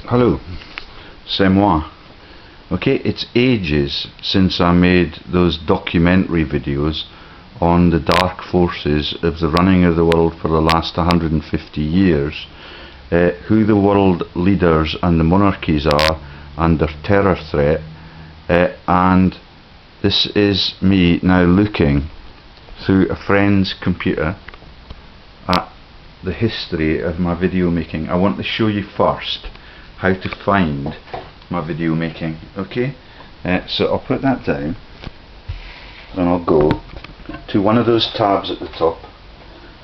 Hello, c'est moi. Okay, it's ages since I made those documentary videos on the dark forces of the running of the world for the last 150 years, who the world leaders and the monarchies are under terror threat, and this is me now looking through a friend's computer at the history of my video making. I want to show you first how to find my video making. Okay, so I'll put that down and I'll go to one of those tabs at the top.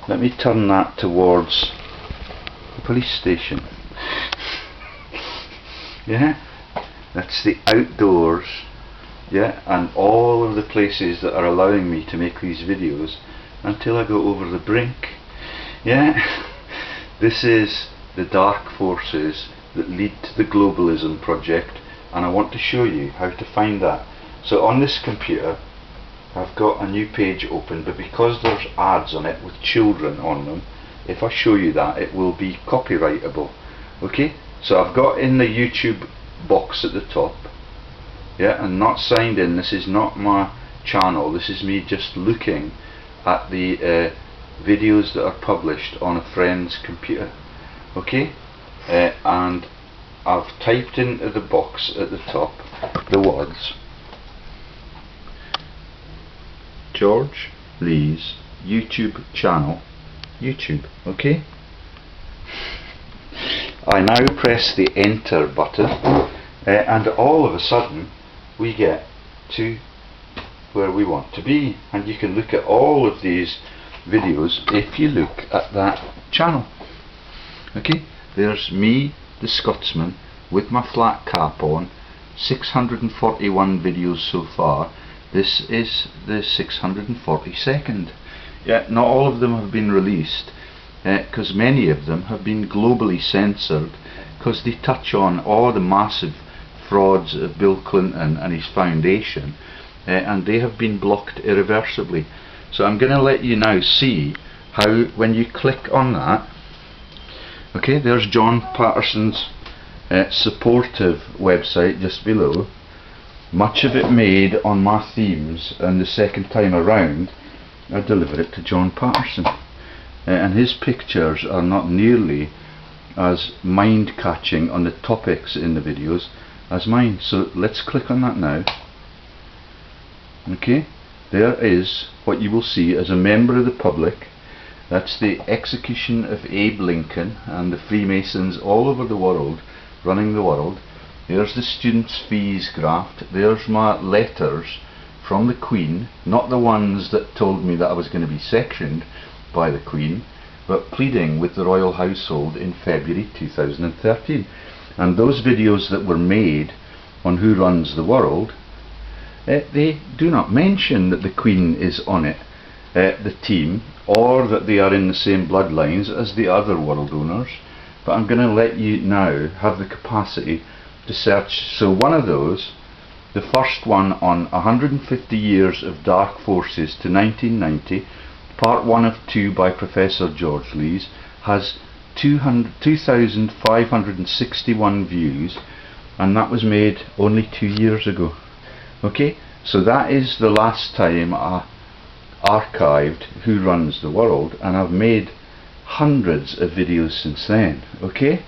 Let me turn that towards the police station. Yeah, that's the outdoors. Yeah, and all of the places that are allowing me to make these videos until I go over the brink. Yeah, this is the dark forces that lead to the globalism project, and I want to show you how to find that. So on this computer I've got a new page open, but because there's ads on it with children on them, if I show you that, it will be copyrightable. Okay, so I've got in the YouTube box at the top, yeah, and not signed in. This is not my channel, this is me just looking at the videos that are published on a friend's computer. Okay, and I've typed into the box at the top the words George Lee's YouTube channel, YouTube. Okay, I now press the enter button, and all of a sudden we get to where we want to be, and you can look at all of these videos if you look at that channel. Okay, there's me, the Scotsman, with my flat cap on. 641 videos so far. This is the 642nd. Yeah, not all of them have been released, because many of them have been globally censored, because they touch on all the massive frauds of Bill Clinton and his foundation, and they have been blocked irreversibly. So I'm going to let you now see how, when you click on that, okay, there's John Patterson's supportive website just below, much of it made on my themes, and the second time around I deliver it to John Patterson, and his pictures are not nearly as mind-catching on the topics in the videos as mine. So let's click on that now. Okay, there is what you will see as a member of the public. That's the execution of Abe Lincoln and the Freemasons all over the world, running the world. There's the students' fees graft. There's my letters from the Queen, not the ones that told me that I was going to be sectioned by the Queen, but pleading with the royal household in February 2013. And those videos that were made on who runs the world, they do not mention that the Queen is on it, the team, or that they are in the same bloodlines as the other world owners. But I'm going to let you now have the capacity to search. So one of those, the first one on 150 years of dark forces to 1990, part 1 of 2 by Professor George Lees, has 2,561 views, and that was made only 2 years ago. Okay, so that is the last time I archived who runs the world, and I've made hundreds of videos since then. Okay,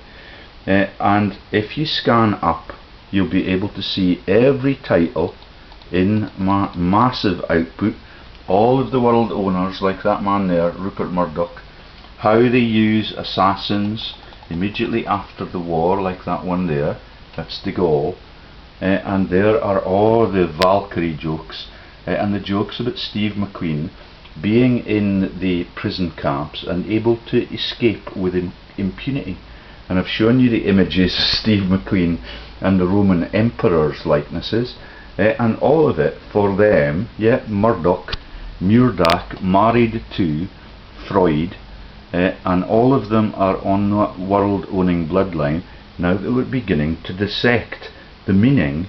and if you scan up, you'll be able to see every title in my massive output, all of the world owners, like that man there, Rupert Murdoch, how they use assassins immediately after the war, like that one there, that's de Gaulle, and there are all the Valkyrie jokes, and the jokes about Steve McQueen being in the prison camps and able to escape with impunity. And I've shown you the images of Steve McQueen and the Roman Emperors likenesses, and all of it for them. Yeah, Murdoch married to Freud, and all of them are on that world owning bloodline. Now that we're beginning to dissect the meaning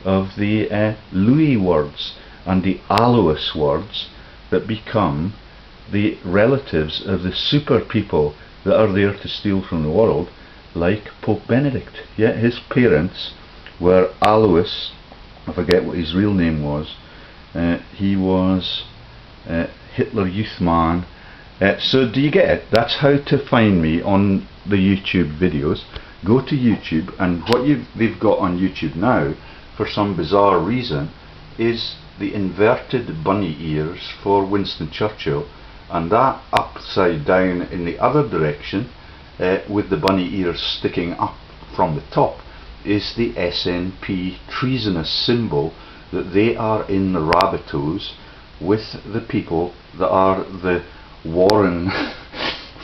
of the Louis words and the Alois words that become the relatives of the super people that are there to steal from the world, like Pope Benedict. Yeah, his parents were Alois, I forget what his real name was. He was Hitler Youth Man. So do you get it? That's how to find me on the YouTube videos. Go to YouTube, and what they've got on YouTube now, for some bizarre reason, is the inverted bunny ears for Winston Churchill, and that upside down in the other direction, with the bunny ears sticking up from the top, is the SNP treasonous symbol that they are in the rabbitohs with the people that are the Warren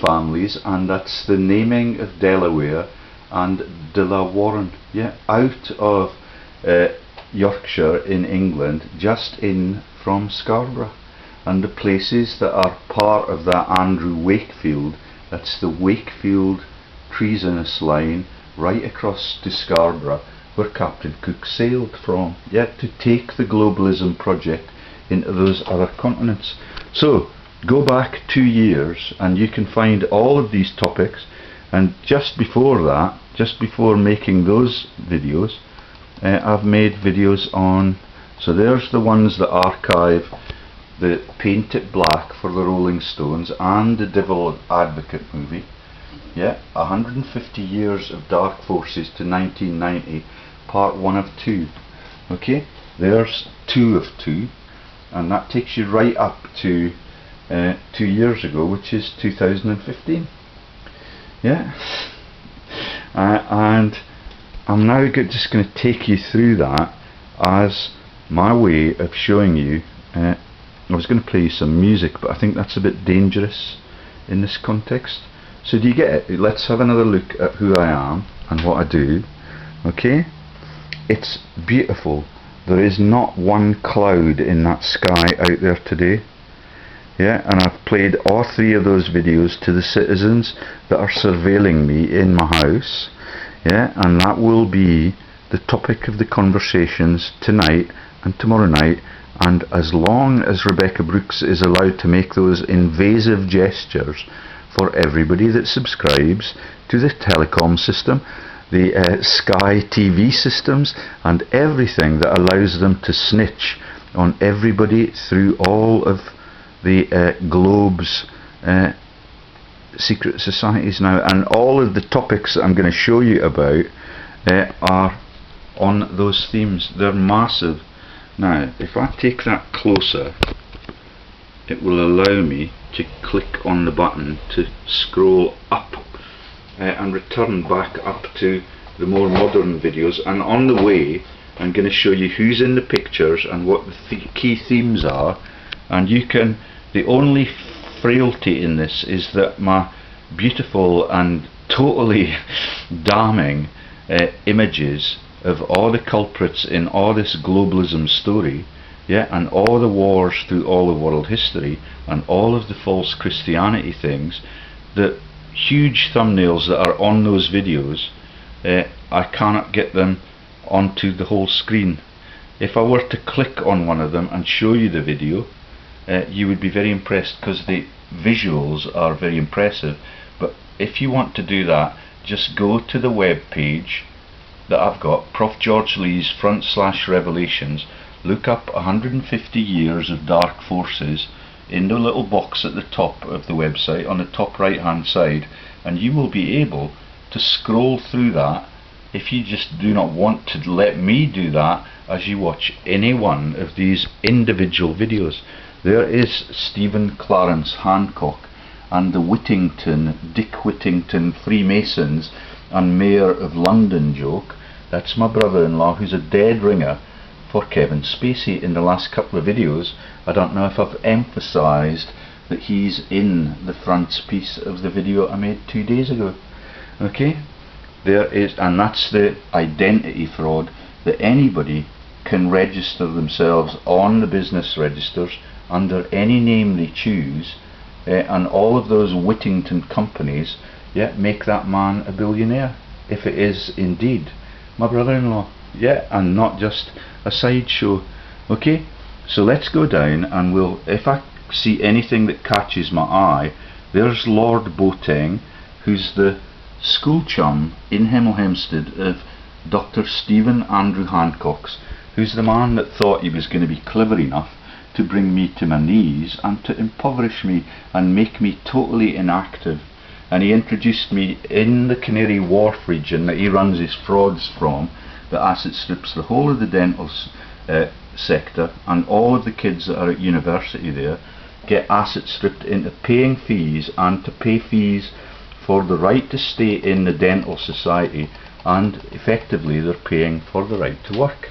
families, and that's the naming of Delaware and de la Warren, yeah, out of Yorkshire in England, just in from Scarborough, and the places that are part of that Andrew Wakefield, that's the Wakefield treasonous line right across to Scarborough, where Captain Cook sailed from, yeah, to take the globalism project into those other continents. So go back 2 years and you can find all of these topics, and just before that, just before making those videos, I've made videos on, so there's the ones that archive the Paint It Black for the Rolling Stones and the Devil Advocate movie. Yeah, 150 years of dark forces to 1990, part 1 of 2. Okay, there's 2 of 2, and that takes you right up to 2 years ago, which is 2015. Yeah, and I'm now just going to take you through that as my way of showing you. I was going to play you some music, but I think that's a bit dangerous in this context. So do you get it? Let's have another look at who I am and what I do. Okay, it's beautiful. There is not one cloud in that sky out there today. Yeah, and I've played all 3 of those videos to the citizens that are surveilling me in my house. Yeah, and that will be the topic of the conversations tonight and tomorrow night, and as long as Rebecca Brooks is allowed to make those invasive gestures for everybody that subscribes to the telecom system, the Sky TV systems, and everything that allows them to snitch on everybody through all of the globe's secret societies now, and all of the topics that I'm going to show you about are on those themes. They're massive. Now if I take that closer, it will allow me to click on the button to scroll up and return back up to the more modern videos, and on the way I'm going to show you who's in the pictures and what the key themes are. And you can, the only frailty in this is that my beautiful and totally damning images of all the culprits in all this globalism story, yeah, and all the wars through all of world history and all of the false Christianity things, the huge thumbnails that are on those videos, I cannot get them onto the whole screen. If I were to click on one of them and show you the video, you would be very impressed because the visuals are very impressive. But if you want to do that, just go to the web page that I've got, Prof George Lee's /Revelations, look up 150 years of dark forces in the little box at the top of the website on the top right hand side, and you will be able to scroll through that if you just do not want to let me do that as you watch any one of these individual videos. There is Stephen Clarence Hancock and the Dick Whittington Freemasons and Mayor of London joke. That's my brother-in-law, who's a dead ringer for Kevin Spacey in the last couple of videos. I don't know if I've emphasised that he's in the frontispiece of the video I made 2 days ago. Okay, there is, and that's the identity fraud, that anybody can register themselves on the business registers under any name they choose, and all of those Whittington companies, yeah, make that man a billionaire, if it is indeed my brother-in-law, yeah, and not just a sideshow. Okay, so let's go down, and we'll, if I see anything that catches my eye, there's Lord Boateng, who's the school chum in Hemel Hempstead of Dr. Stephen Andrew Hancock's, who's the man that thought he was going to be clever enough to bring me to my knees and to impoverish me and make me totally inactive. And he introduced me in the Canary Wharf region that he runs his frauds from, that acid strips the whole of the dental sector, and all of the kids that are at university there get acid stripped into paying fees, and to pay fees for the right to stay in the dental society, and effectively they're paying for the right to work.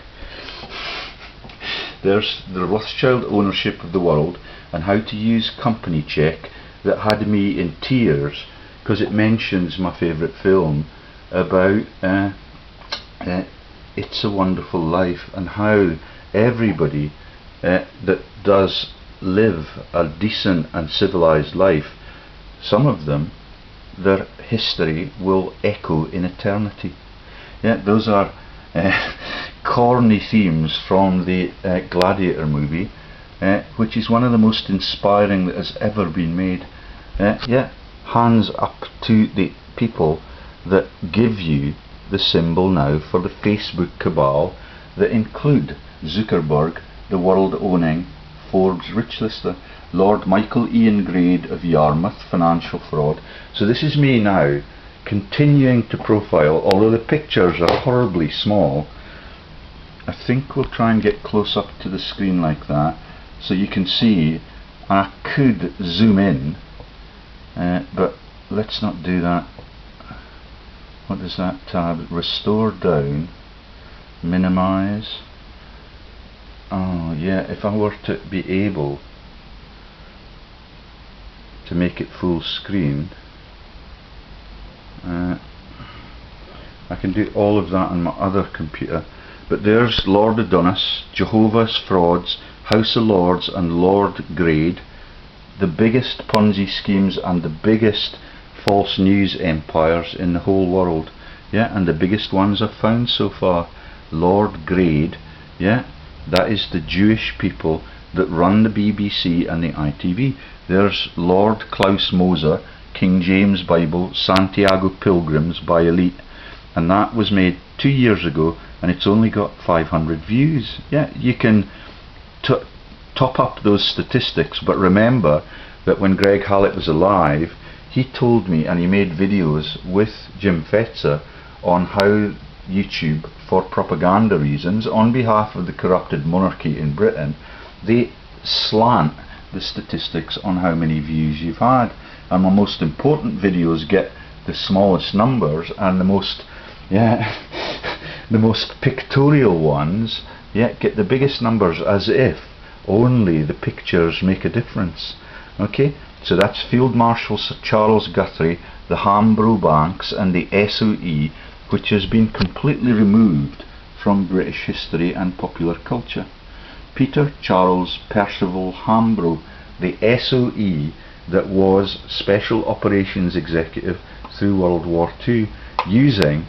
There's the Rothschild ownership of the world, and how to use company check, that had me in tears, because it mentions my favourite film about It's a Wonderful Life, and how everybody that does live a decent and civilised life, some of them, their history will echo in eternity. Yeah, those are corny themes from the Gladiator movie, which is one of the most inspiring that has ever been made. Yeah, hands up to the people that give you the symbol now for the Facebook cabal, that include Zuckerberg, the world-owning Forbes rich lister, Lord Michael Ian Grade of Yarmouth, financial fraud. So this is me now continuing to profile, although the pictures are horribly small. I think we'll try and get close up to the screen like that so you can see. I could zoom in, but let's not do that. What is that tab? Restore down, minimize. Oh yeah, if I were to be able to make it full screen, I can do all of that on my other computer. But there's Lord Adonis, Jehovah's Frauds, House of Lords and Lord Grade, the biggest Ponzi schemes and the biggest false news empires in the whole world. Yeah, and the biggest ones I've found so far. Lord Grade, yeah, that is the Jewish people that run the BBC and the ITV. There's Lord Klaus Moser, King James Bible, Santiago Pilgrims by Elite, and that was made 2 years ago, and it's only got 500 views. Yeah, you can top up those statistics, but remember that when Greg Hallett was alive, he told me, and he made videos with Jim Fetzer on how YouTube, for propaganda reasons, on behalf of the corrupted monarchy in Britain, they slant the statistics on how many views you've had, and my most important videos get the smallest numbers, and the most the most pictorial ones get the biggest numbers, as if only the pictures make a difference. Okay, so that's Field Marshal Sir Charles Guthrie, the Hambro Banks and the SOE, which has been completely removed from British history and popular culture. Peter Charles Percival Hambro, the SOE that was Special Operations Executive through World War II, using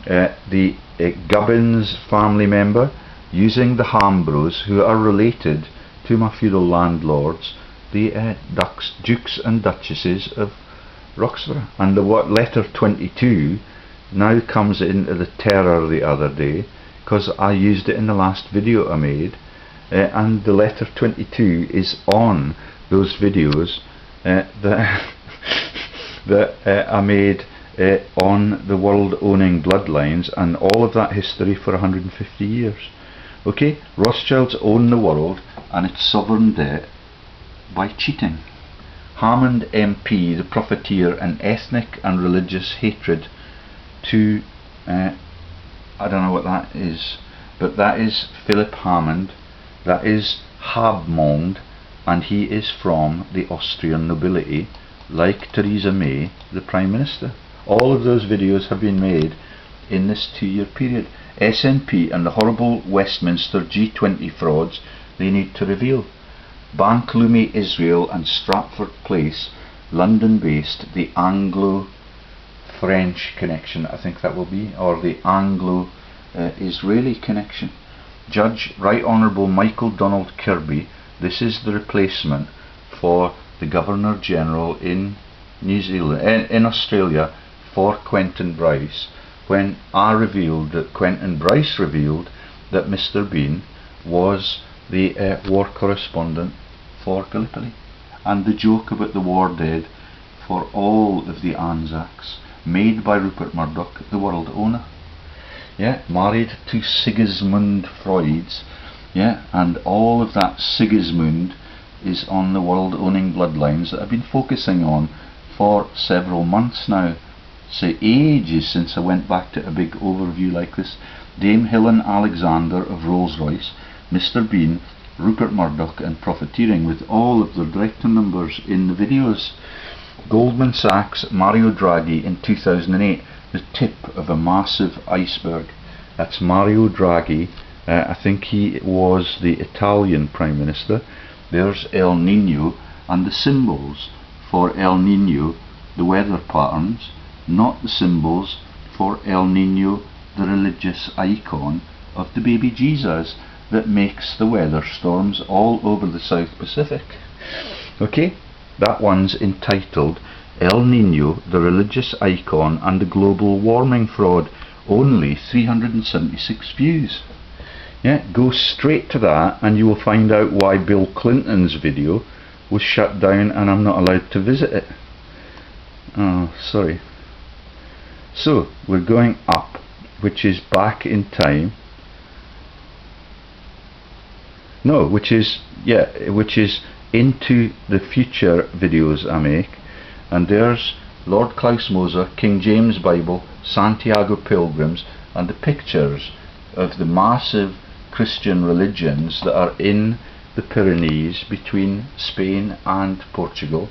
the Gubbins family member, using the Hambros, who are related to my feudal landlords, the Dukes and Duchesses of Roxburgh. And the letter 22 now comes into the terror the other day, because I used it in the last video I made, and the letter 22 is on those videos that I made on the world owning bloodlines and all of that history for 150 years. Okay, Rothschilds own the world and its sovereign debt by cheating. Hammond MP, the profiteer, and ethnic and religious hatred to I don't know what that is, but that is Philip Hammond, that is Habmond, and he is from the Austrian nobility, like Theresa May, the Prime Minister. All of those videos have been made in this 2-year period. SNP and the horrible Westminster G20 frauds they need to reveal. Bank Leumi Israel and Stratford Place, London based, the Anglo-French connection, I think that will be, or the Anglo-Israeli connection. Judge Right Honourable Michael Donald Kirby, this is the replacement for the Governor General in New Zealand, in Australia, for Quentin Bryce when Quentin Bryce revealed that Mr. Bean was the war correspondent for Gallipoli, and the joke about the war dead for all of the Anzacs made by Rupert Murdoch, the world owner. Yeah, married to Sigismund Freud's, yeah, and all of that Sigismund is on the world owning bloodlines that I've been focusing on for several months now. Say ages since I went back to a big overview like this. Dame Helen Alexander of Rolls-Royce, Mr. Bean, Rupert Murdoch and Profiteering, with all of their director numbers in the videos. Goldman Sachs, Mario Draghi in 2008, the tip of a massive iceberg. That's Mario Draghi. I think he was the Italian Prime Minister. There's El Nino and the symbols for El Nino, the weather patterns, not the symbols for El Nino, the religious icon of the baby Jesus that makes the weather storms all over the South Pacific. Okay, that one's entitled El Nino, the religious icon and the global warming fraud. Only 376 views. Yeah, go straight to that and you will find out why Bill Clinton's video was shut down and I'm not allowed to visit it. Oh, sorry. So we're going up, which is back in time. No, which is into the future videos I make. And there's Lord Klaus Moser, King James Bible, Santiago Pilgrims, and the pictures of the massive Christian religions that are in the Pyrenees between Spain and Portugal.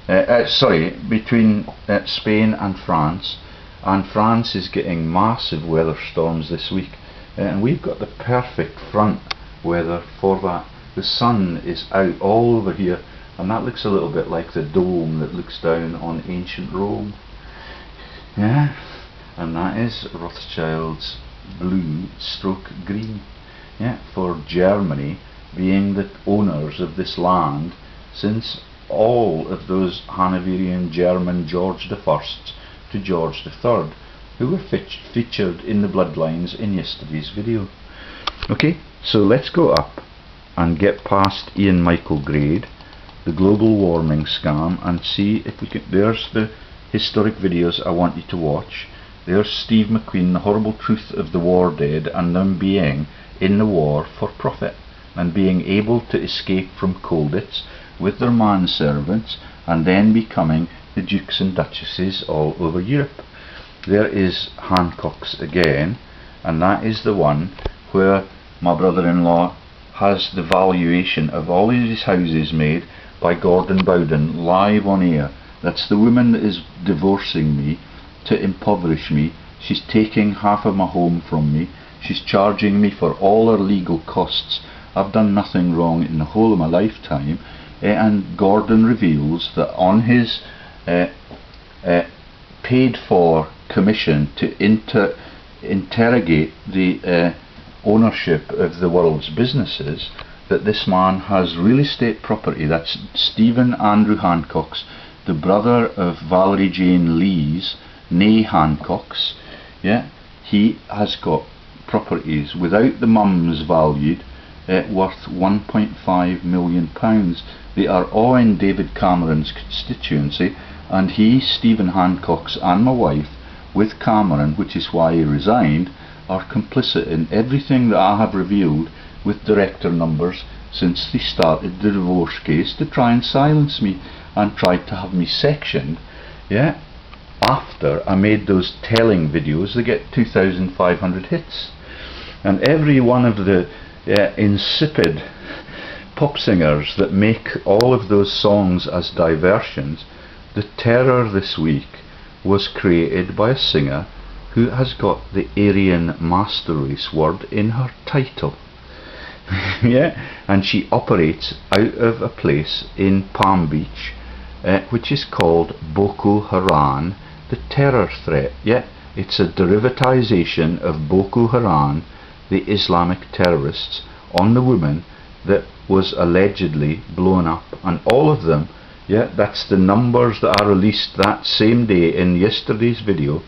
Between Spain and France. And France is getting massive weather storms this week. And we've got the perfect front weather for that. The sun is out all over here, and that looks a little bit like the dome that looks down on ancient Rome. Yeah, and that is Rothschild's blue stroke green. Yeah, for Germany being the owners of this land since all of those Hanoverian German George I to George III, who were featured in the bloodlines in yesterday's video. Okay, so let's go up and get past Ian Michael Grade, the global warming scam, and see if we can. There's the historic videos I want you to watch. There's Steve McQueen, the horrible truth of the war dead and them being in the war for profit and being able to escape from Colditz with their manservants and then becoming the dukes and duchesses all over Europe. There is Hancock's again, and that is the one where my brother-in-law has the valuation of all of his houses made by Gordon Bowden live on air. That's the woman that is divorcing me to impoverish me. She's taking half of my home from me. She's charging me for all her legal costs. I've done nothing wrong in the whole of my lifetime. And Gordon reveals that on his paid for commission to interrogate the ownership of the world's businesses, that this man has real estate property. That's Stephen Andrew Hancock's, the brother of Valerie Jane Lee's, née Hancock's. Yeah, he has got properties without the mums valued worth £1.5 million. They are all in David Cameron's constituency, and he, Stephen Hancock's, and my wife, with Cameron, which is why he resigned, are complicit in everything that I have revealed with director numbers since they started the divorce case to try and silence me and tried to have me sectioned. Yeah, after I made those telling videos that get 2,500 hits, and every one of the insipid pop singers that make all of those songs as diversions. The terror this week was created by a singer who has got the Aryan master race word in her title. Yeah, and she operates out of a place in Palm Beach which is called Boko Haram, the terror threat. Yeah, it's a derivatization of Boko Haram, the Islamic terrorists, on the woman that was allegedly blown up, and all of them Yeah, that's the numbers that I released that same day in yesterday's video.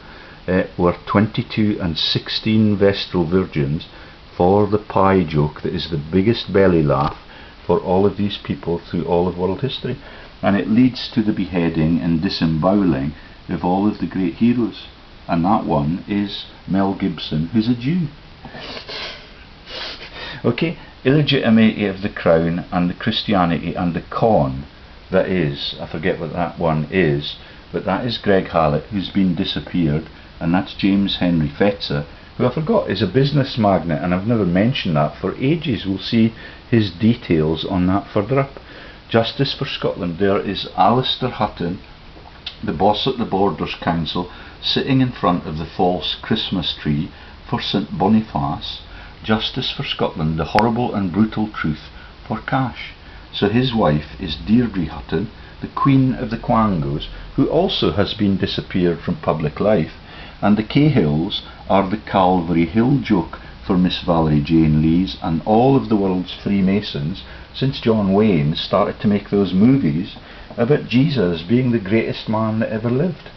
Were 22 and 16 Vestal Virgins for the pie joke that is the biggest belly laugh for all of these people through all of world history. And it leads to the beheading and disemboweling of all of the great heroes. And that one is Mel Gibson, who's a Jew. Okay, illegitimacy of the crown and the Christianity and the con that is, I forget what that one is, but that is Greg Hallett, who's been disappeared, and that's James Henry Fetzer, who I forgot is a business magnate, and I've never mentioned that for ages. We'll see his details on that further up. Justice for Scotland, there is Alistair Hutton, the boss at the Borders Council, sitting in front of the false Christmas tree for St Boniface. Justice for Scotland, the horrible and brutal truth for cash. So his wife is Deirdre Hutton, the Queen of the Quangos, who also has been disappeared from public life, and the Cahills are the Calvary Hill joke for Miss Valerie Jane Lees and all of the world's Freemasons since John Wayne started to make those movies about Jesus being the greatest man that ever lived.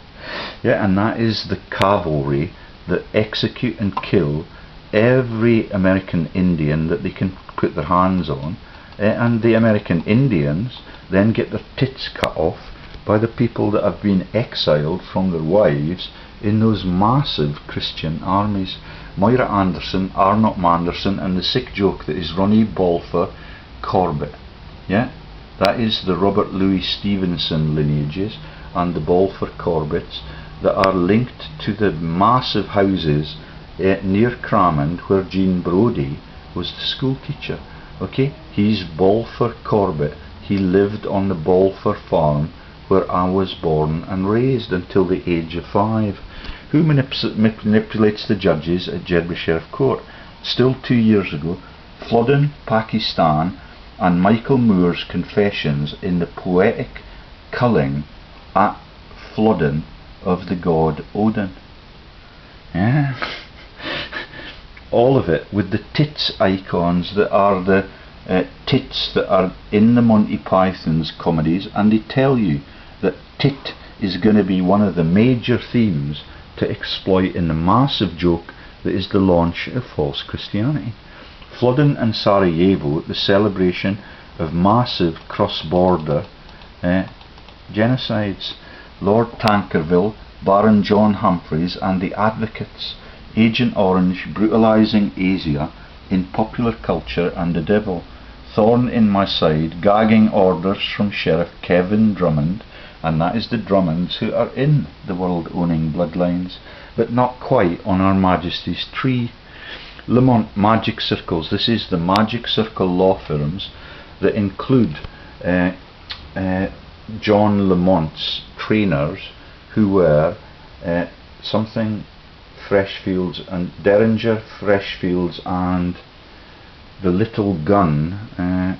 Yeah, and that is the cavalry that execute and kill every American Indian that they can put their hands on, and the American Indians then get their tits cut off by the people that have been exiled from their wives in those massive Christian armies. Moira Anderson, Arnott Manderson, and the sick joke that is Ronnie Balfour Corbett. Yeah, that is the Robert Louis Stevenson lineages and the Balfour Corbetts that are linked to the massive houses near Cramond where Jean Brodie was the school teacher. Okay, he's Balfour Corbett. He lived on the Balfour farm where I was born and raised until the age of 5. Who manipulates the judges at Jedburgh Sheriff Court? Still 2 years ago, Flodden, Pakistan, and Michael Moore's confessions in the poetic culling at Flodden of the god Odin. Yeah. All of it with the tits icons that are the tits that are in the Monty Python's comedies, and they tell you that tit is going to be one of the major themes to exploit in the massive joke that is the launch of false Christianity. Flodden and Sarajevo, the celebration of massive cross-border genocides. Lord Tankerville, Baron John Humphreys and the Advocates, Agent Orange brutalising Asia in popular culture and the devil, thorn in my side, gagging orders from Sheriff Kevin Drummond, and that is the Drummonds who are in the world-owning bloodlines, but not quite on Our Majesty's tree. Lamont Magic Circles, this is the Magic Circle law firms that include John Lamont's trainers, who were something Freshfields and Derringer, Freshfields and the Little Gun,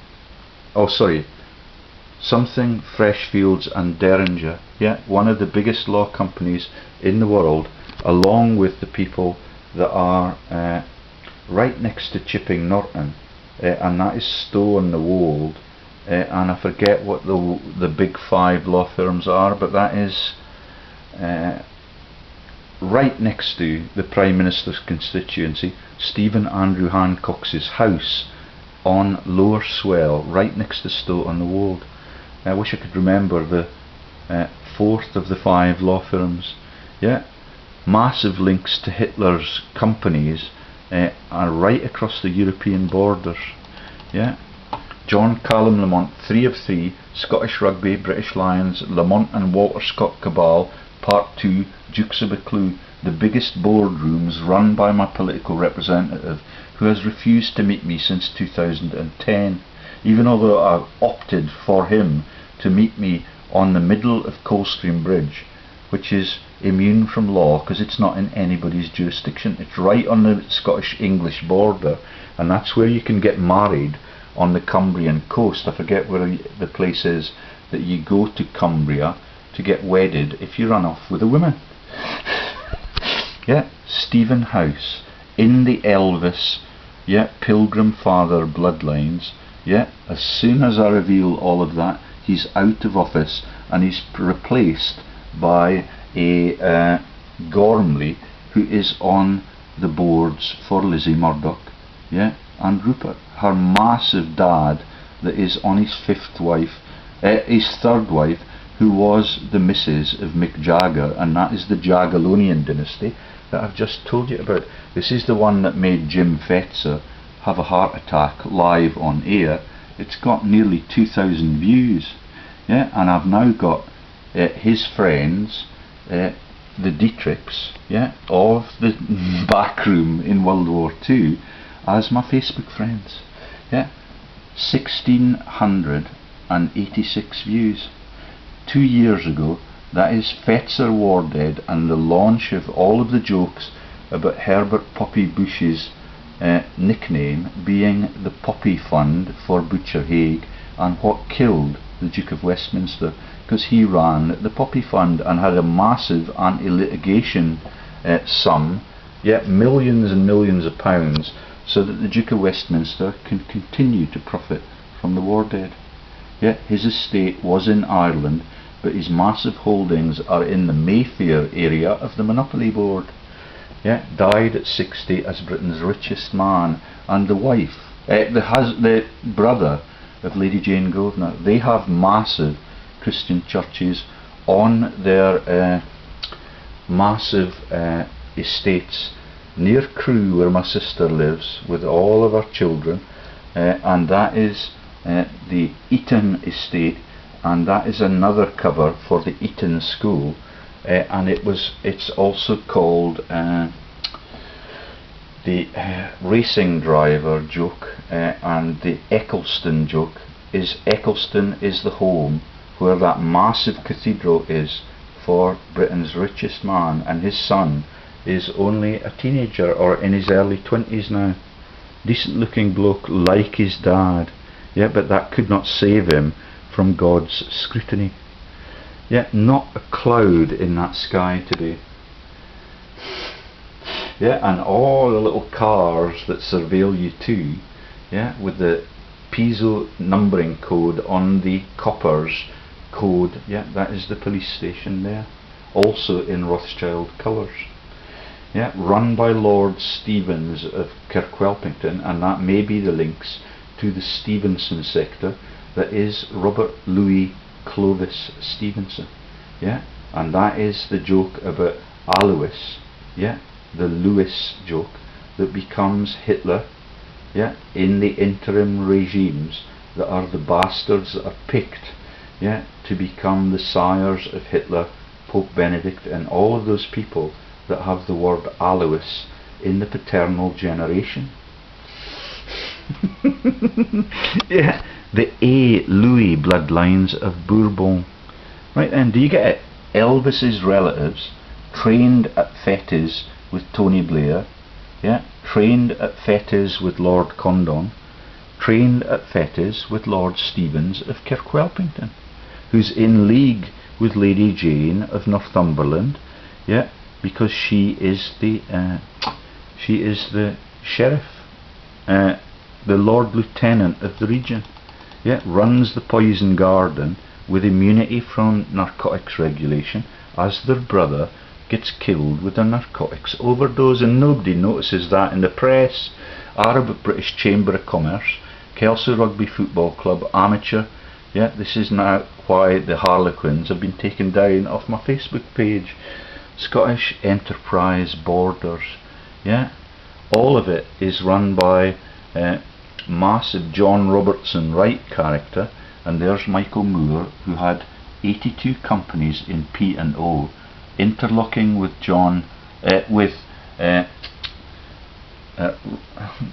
something Freshfields and Derringer, yeah, one of the biggest law companies in the world, along with the people that are right next to Chipping Norton, and that is Stowe and the Wold, and I forget what the big 5 law firms are, but that is right next to the Prime Minister's constituency, Stephen Andrew Hancock's house on Lower Swell, right next to Stowe on the Wold. I wish I could remember the 4th of the 5 law firms. Yeah, massive links to Hitler's companies are right across the European borders. Yeah, John Callum Lamont, 3 of 3, Scottish Rugby, British Lions, Lamont and Walter Scott Cabal, Part 2, Dukes of Buccleuch, the biggest boardrooms run by my political representative, who has refused to meet me since 2010, even although I've opted for him to meet me on the middle of Coldstream Bridge, which is immune from law because it's not in anybody's jurisdiction. It's right on the Scottish-English border, and that's where you can get married on the Cumbrian coast. I forget where the place is that you go to Cumbria to get wedded if you run off with a woman. Yeah, Stephen House in the Elvis, yeah, Pilgrim Father bloodlines. Yeah, as soon as I reveal all of that, he's out of office and he's replaced by a Gormley who is on the boards for Lizzie Murdoch, yeah, and Rupert, her massive dad that is on his his third wife, who was the missus of Mick Jagger, and that is the Jagiellonian dynasty that I've just told you about. This is the one that made Jim Fetzer have a heart attack live on air. It's got nearly 2,000 views, yeah, and I've now got his friends, the Dietrichs, yeah, of the back room in World War II, as my Facebook friends, yeah. 1,686 views. 2 years ago, that is Fetzer war dead, and the launch of all of the jokes about Herbert Poppy Bush's nickname being the Poppy Fund for Butcher Haig, and what killed the Duke of Westminster, because he ran the Poppy Fund and had a massive anti-litigation sum, yeah, millions and millions of pounds, so that the Duke of Westminster can continue to profit from the war dead. Yeah, his estate was in Ireland, but his massive holdings are in the Mayfair area of the Monopoly Board. Yeah, died at 60 as Britain's richest man, and the wife, the brother of Lady Jane Grosvenor, they have massive Christian churches on their massive estates near Crewe, where my sister lives with all of her children, and that is the Eton estate, and that is another cover for the Eton School, and it's also called the racing driver joke, and the Eccleston joke is Eccleston is the home where that massive cathedral is for Britain's richest man, and his son is only a teenager or in his early 20s now. Decent looking bloke like his dad, yeah, but that could not save him from God's scrutiny. Yeah, not a cloud in that sky today. Yeah, and all the little cars that surveil you too, yeah, with the PISO numbering code on the coppers code, yeah, that is the police station there, also in Rothschild colours. Yeah, run by Lord Stevens of Kirkwelpington, and that may be the links to the Stevenson sector that is Robert Louis Clovis Stevenson, yeah, and that is the joke about Alois, yeah, the Lewis joke that becomes Hitler, yeah, in the interim regimes that are the bastards that are picked, yeah, to become the sires of Hitler, Pope Benedict, and all of those people that have the word Alois in the paternal generation. Yeah, the A. Louis bloodlines of Bourbon. Right then, do you get it? Elvis's relatives trained at fetes with Tony Blair, yeah, trained at fetes with Lord Condon, trained at fetes with Lord Stevens of Kirkwelpington, who's in league with Lady Jane of Northumberland, yeah, because she is the sheriff, the Lord Lieutenant of the region, yeah, runs the poison garden with immunity from narcotics regulation, as their brother gets killed with a narcotics overdose, and nobody notices that in the press. Arab British Chamber of Commerce, Kelsey Rugby Football Club, amateur, yeah, this is now why the Harlequins have been taken down off my Facebook page. Scottish Enterprise Borders, yeah, all of it is run by massive John Robertson Wright character, and there's Michael Moore, who had 82 companies in P&O, interlocking with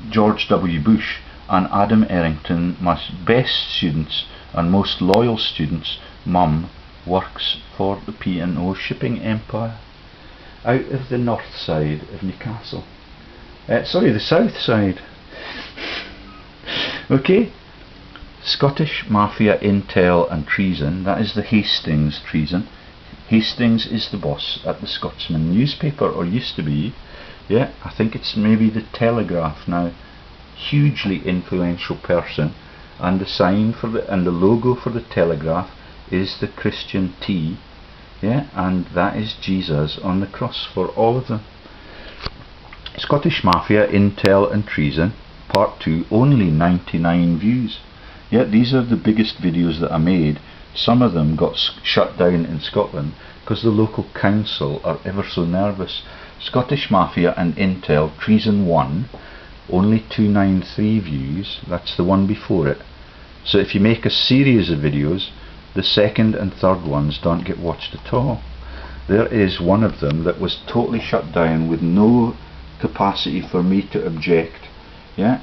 George W. Bush and Adam Errington, my best students and most loyal students. Mum works for the P&O shipping empire out of the north side of Newcastle, sorry, the south side. Okay, Scottish mafia intel and treason, that is the Hastings treason. Hastings is the boss at the Scotsman newspaper, or used to be, yeah, I think it's maybe the Telegraph now. Hugely influential person, and the sign for the logo for the Telegraph is the Christian T, yeah, and that is Jesus on the cross for all of them. Scottish Mafia, Intel and Treason, Part 2, only 99 views. Yeah, these are the biggest videos that I made. Some of them got shut down in Scotland because the local council are ever so nervous. Scottish Mafia and Intel, Treason 1, only 293 views. That's the one before it. So if you make a series of videos, the second and third ones don't get watched at all. There is one of them that was totally shut down with no capacity for me to object. Yeah,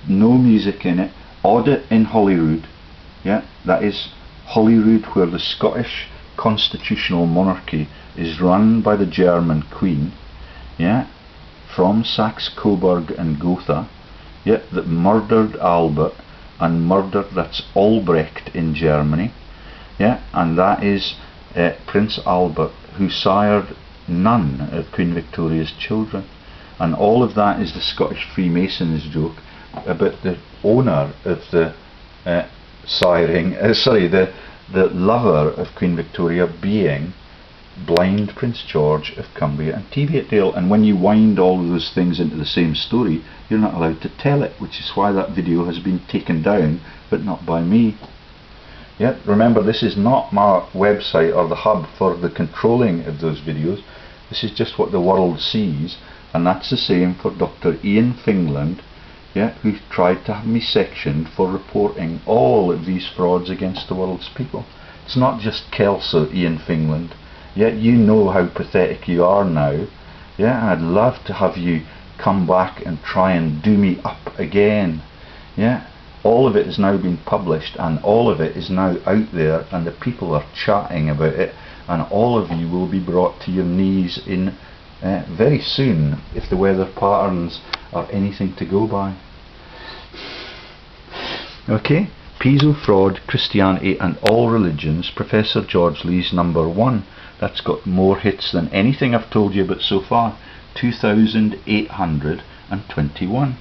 no music in it. Audit in Holyrood. Yeah, that is Holyrood, where the Scottish constitutional monarchy is run by the German Queen. Yeah, from Saxe-Coburg and Gotha. Yeah, that murdered Albert and murdered, that's Albrecht in Germany. Yeah, and that is Prince Albert, who sired none of Queen Victoria's children. And all of that is the Scottish Freemasons joke about the owner of the the lover of Queen Victoria being blind Prince George of Cumbria and Teviotdale. And when you wind all of those things into the same story, you're not allowed to tell it, which is why that video has been taken down, but not by me. Yeah, remember, this is not my website or the hub for the controlling of those videos. This is just what the world sees, and that's the same for Dr. Ian Fingland, yeah, who tried to have me sectioned for reporting all of these frauds against the world's people. It's not just Kelso, Ian Fingland. Yeah, you know how pathetic you are now. Yeah, I'd love to have you come back and try and do me up again. Yeah, all of it has now been published, and all of it is now out there, and the people are chatting about it, and all of you will be brought to your knees in very soon, if the weather patterns are anything to go by. Okay, PISO, Fraud, Christianity and All Religions, Professor George Lee's #1. That's got more hits than anything I've told you about so far. 2,821.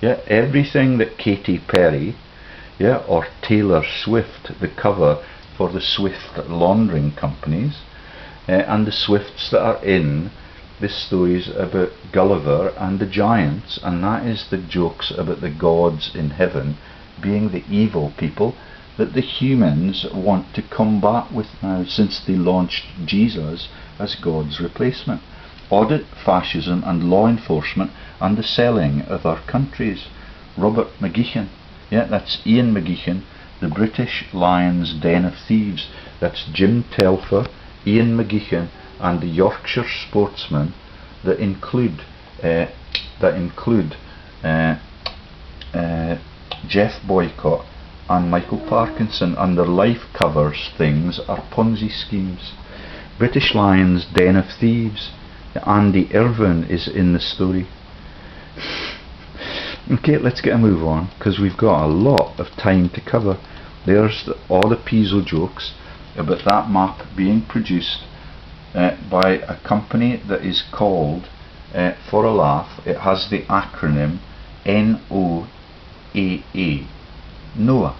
Yeah, everything that Katy Perry, yeah, or Taylor Swift, the cover for the Swift laundering companies, and the Swifts that are in the stories about Gulliver and the giants, and that is the jokes about the gods in heaven being the evil people that the humans want to combat with now, since they launched Jesus as God's replacement. Audit, fascism and law enforcement and the selling of our countries. Robert McGeechan, yeah, that's Ian McGeechan, the British Lions Den of Thieves. That's Jim Telfer, Ian McGeechan and the Yorkshire Sportsmen that include Jeff Boycott and Michael Parkinson, and their life covers things are Ponzi schemes. British Lions Den of Thieves. Andy Irvine is in the story. Okay, let's get a move on, because we've got a lot of time to cover. There's all the PISO jokes about that map being produced by a company that is called, for a laugh, it has the acronym NOAA. Noah.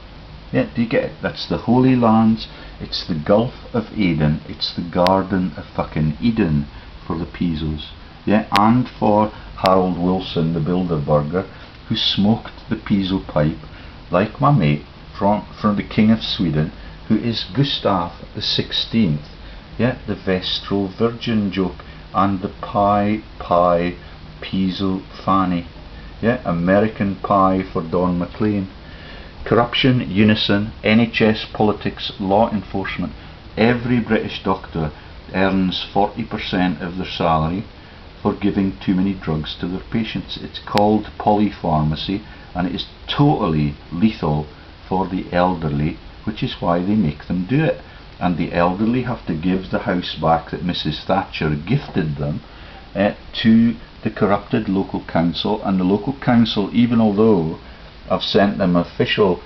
Yeah, do you get it? That's the Holy Lands, it's the Gulf of Aden, it's the Garden of fucking Eden for the PISOs. Yeah, and for Harold Wilson, the Bilderberger, who smoked the PISO pipe, like my mate from the King of Sweden, who is Gustav the 16th. Yeah, the Vestal Virgin joke, and the Pie PISO Fanny. Yeah, American Pie for Don McLean. Corruption, unison, NHS, politics, law enforcement. Every British doctor earns 40% of their salary for giving too many drugs to their patients. It's called polypharmacy, and it is totally lethal for the elderly, which is why they make them do it. And the elderly have to give the house back that Mrs. Thatcher gifted them to the corrupted local council, and the local council, even although I've sent them official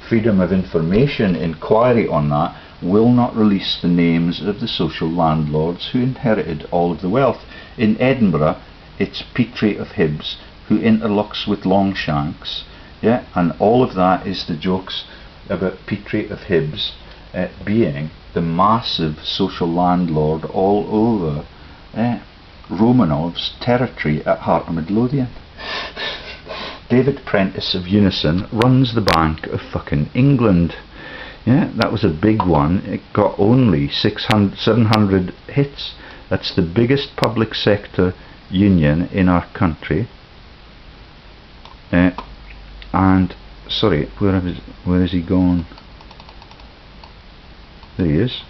freedom of information inquiry on that, will not release the names of the social landlords who inherited all of the wealth. In Edinburgh, it's Petrie of Hibs, who interlocks with Longshanks, Yeah, and all of that is the jokes about Petrie of Hibs being the massive social landlord all over Romanov's territory at Heart of Midlothian. David Prentice of Unison runs the Bank of fucking England. Yeah, that was a big one. It got only 700 hits. That's the biggest public sector union in our country. And sorry, where is he gone? There he is.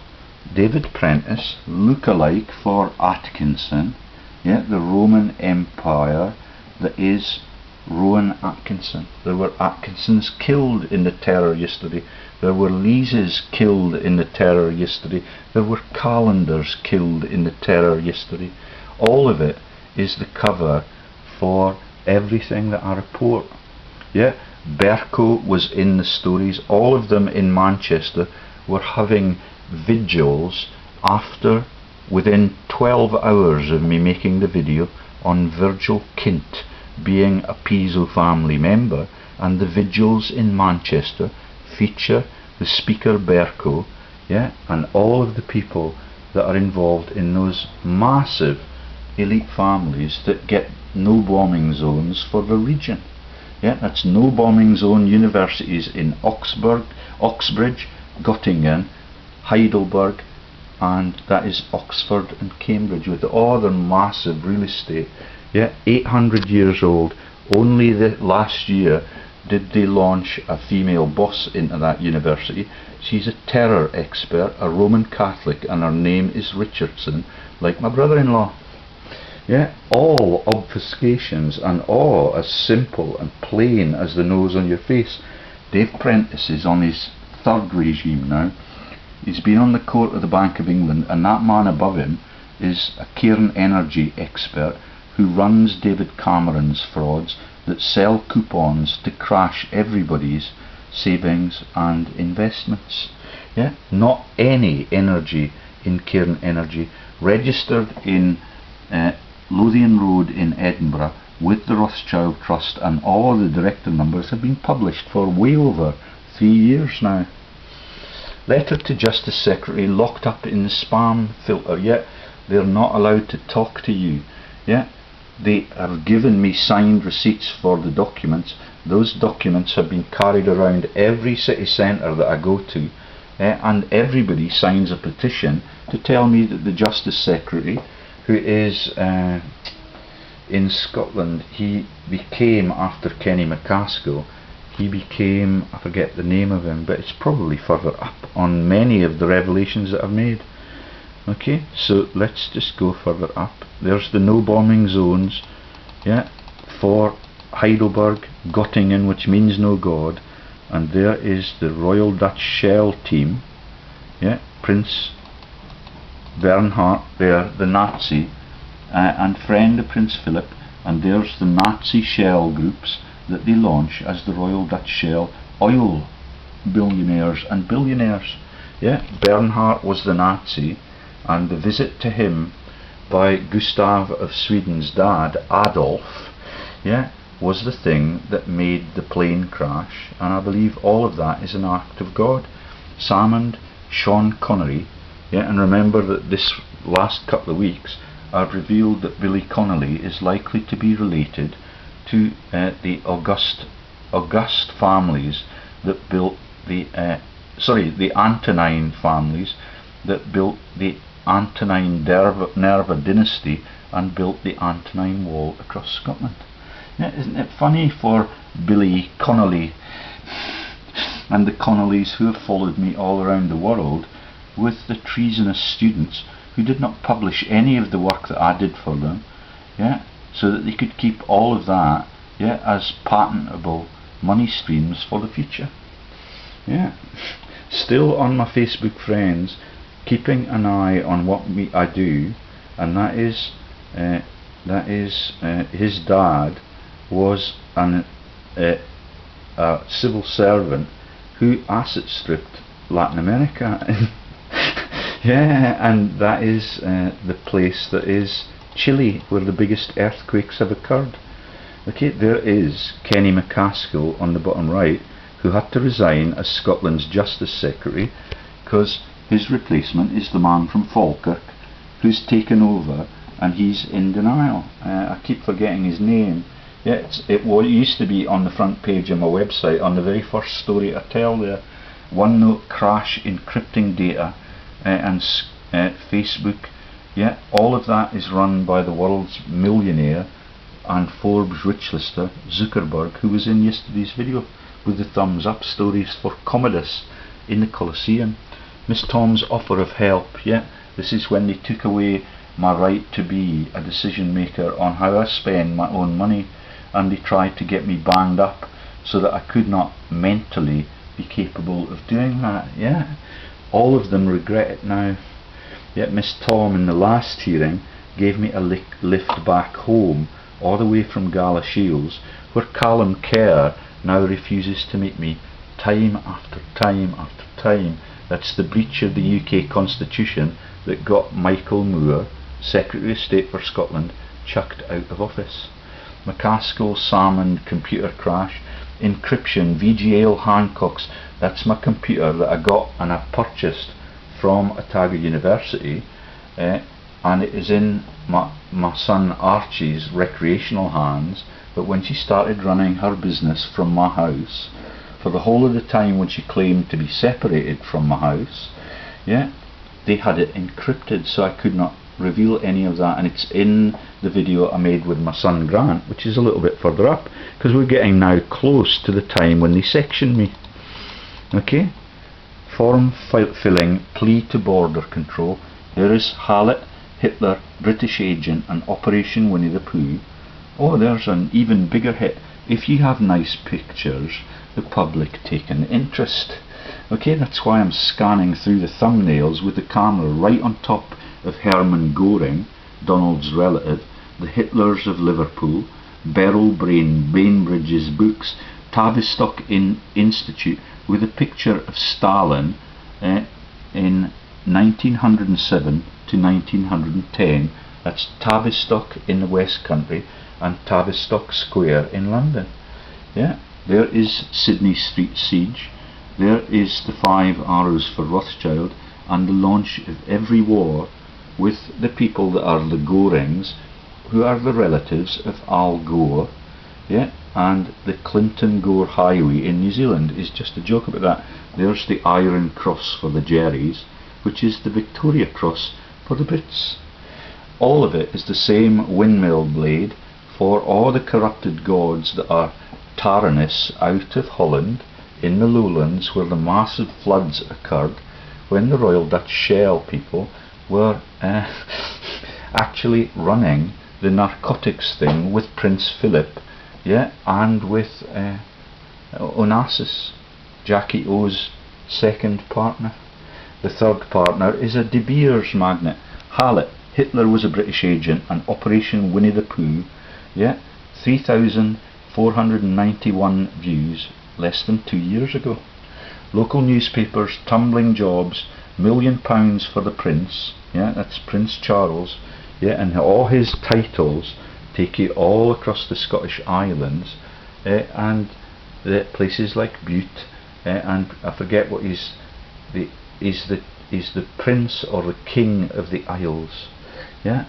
David Prentice, look-alike for Atkinson. Yeah, the Roman Empire that is Rowan Atkinson. There were Atkinsons killed in the terror yesterday. There were Leeses killed in the terror yesterday. There were Calendars killed in the terror yesterday. All of it is the cover for everything that I report. Yeah, Berko was in the stories. All of them in Manchester were having vigils after, within 12 hours of me making the video, on Virgil Kint being a PISO family member, and the vigils in Manchester feature the Speaker Berko, yeah, and all of the people that are involved in those massive elite families that get no bombing zones for the region. Yeah, that's no bombing zone universities in Oxbridge, Göttingen, Heidelberg, and that is Oxford and Cambridge, with all their massive real estate. Yeah, 800 years old. Only last year did they launch a female boss into that university. She's a terror expert, a Roman Catholic, and her name is Richardson, like my brother-in-law. Yeah, all obfuscations and all as simple and plain as the nose on your face. Dave Prentice is on his third regime now. He's been on the court of the Bank of England, and that man above him is a Cairn Energy expert who runs David Cameron's frauds that sell coupons to crash everybody's savings and investments. Yeah, not any energy in Cairn Energy, registered in Lothian Road in Edinburgh with the Rothschild Trust, and all the director numbers have been published for way over 3 years now. Letter to Justice Secretary locked up in the spam filter. Yet they're not allowed to talk to you. Yeah, they have given me signed receipts for the documents. Those documents have been carried around every city centre that I go to, and everybody signs a petition to tell me that the Justice Secretary, who is in Scotland, he became, after Kenny McCaskill, he became, I forget the name of him, but it's probably further up on many of the revelations that I've made. Okay, so let's just go further up. There's the no bombing zones, yeah, for Heidelberg, Göttingen, which means no God, and there is the Royal Dutch Shell team, yeah, Prince Bernhard there, the Nazi, and friend of Prince Philip, and there's the Nazi shell groups that they launch as the Royal Dutch Shell oil billionaires and billionaires. Yeah, Bernhard was the Nazi, and the visit to him by Gustav of Sweden's dad, Adolf, yeah, was the thing that made the plane crash, and I believe all of that is an act of God. Salmond, Sean Connery, yeah, and remember that this last couple of weeks I've revealed that Billy Connolly is likely to be related to the August families that built the the Antonine families that built the Antonine Nerva dynasty and built the Antonine Wall across Scotland. Yeah, isn't it funny for Billy Connolly and the Connollys who have followed me all around the world with the treasonous students who did not publish any of the work that I did for them, yeah, so that they could keep all of that, yeah, as patentable money streams for the future. Yeah, still on my Facebook friends, keeping an eye on what I do, and that is his dad was a civil servant who asset stripped Latin America. Yeah, and that is the place that is Chile, where the biggest earthquakes have occurred. Okay, there is Kenny McCaskill on the bottom right, who had to resign as Scotland's Justice Secretary because his replacement is the man from Falkirk who's taken over, and he's in denial. I keep forgetting his name. Yeah, it used to be on the front page of my website, on the very first story I tell there. OneNote crash encrypting data and Facebook. Yeah, all of that is run by the world's millionaire and Forbes rich lister Zuckerberg, who was in yesterday's video with the thumbs up stories for Commodus in the Colosseum. Miss Tom's offer of help. Yeah, this is when they took away my right to be a decision maker on how I spend my own money, and they tried to get me banged up so that I could not mentally be capable of doing that. Yeah, all of them regret it now. Yet Miss Tom in the last hearing gave me a lift back home all the way from Galashiels, where Callum Kerr now refuses to meet me time after time after time. That's the breach of the UK Constitution that got Michael Moore, Secretary of State for Scotland, chucked out of office. McCaskill Salmond computer crash, encryption, VGL Hancock's, that's my computer that I got and I purchased from Otago University, and it is in my son Archie's recreational hands. But when she started running her business from my house, for the whole of the time when she claimed to be separated from my house, yeah, they had it encrypted, so I could not reveal any of that. And it's in the video I made with my son Grant, which is a little bit further up, because we're getting now close to the time when they section me. Okay, form filling, plea to border control. There is Hallett, Hitler, British agent, and Operation Winnie the Pooh. Oh, there's an even bigger hit. If you have nice pictures, the public take an interest. Okay, that's why I'm scanning through the thumbnails with the camera right on top of Hermann Göring, Donald's relative, the Hitlers of Liverpool, Beryl Bainbridge's books, Tavistock Institute, with a picture of Stalin in 1907 to 1910. That's Tavistock in the West Country and Tavistock Square in London. Yeah, there is Sydney Street Siege. There is the 5 arrows for Rothschild and the launch of every war with the people that are the Gorings, who are the relatives of Al Gore. Yeah, and the Clinton-Gore Highway in New Zealand is just a joke about that. There's the Iron Cross for the Jerrys, which is the Victoria Cross for the Brits. All of it is the same windmill blade for all the corrupted gods that are Tyrannus out of Holland in the lowlands, where the massive floods occurred when the Royal Dutch Shell people were actually running the narcotics thing with Prince Philip, yeah, and with Onassis, Jackie O's second partner. The third partner is a De Beers magnate. Hallett, Hitler was a British agent, and Operation Winnie the Pooh, yeah, 3,491 views less than 2 years ago. Local newspapers, tumbling jobs, £1 million for the Prince, yeah, that's Prince Charles, yeah, and all his titles take you all across the Scottish Islands, and the places like Bute, and I forget what is the Prince or the King of the Isles, yeah.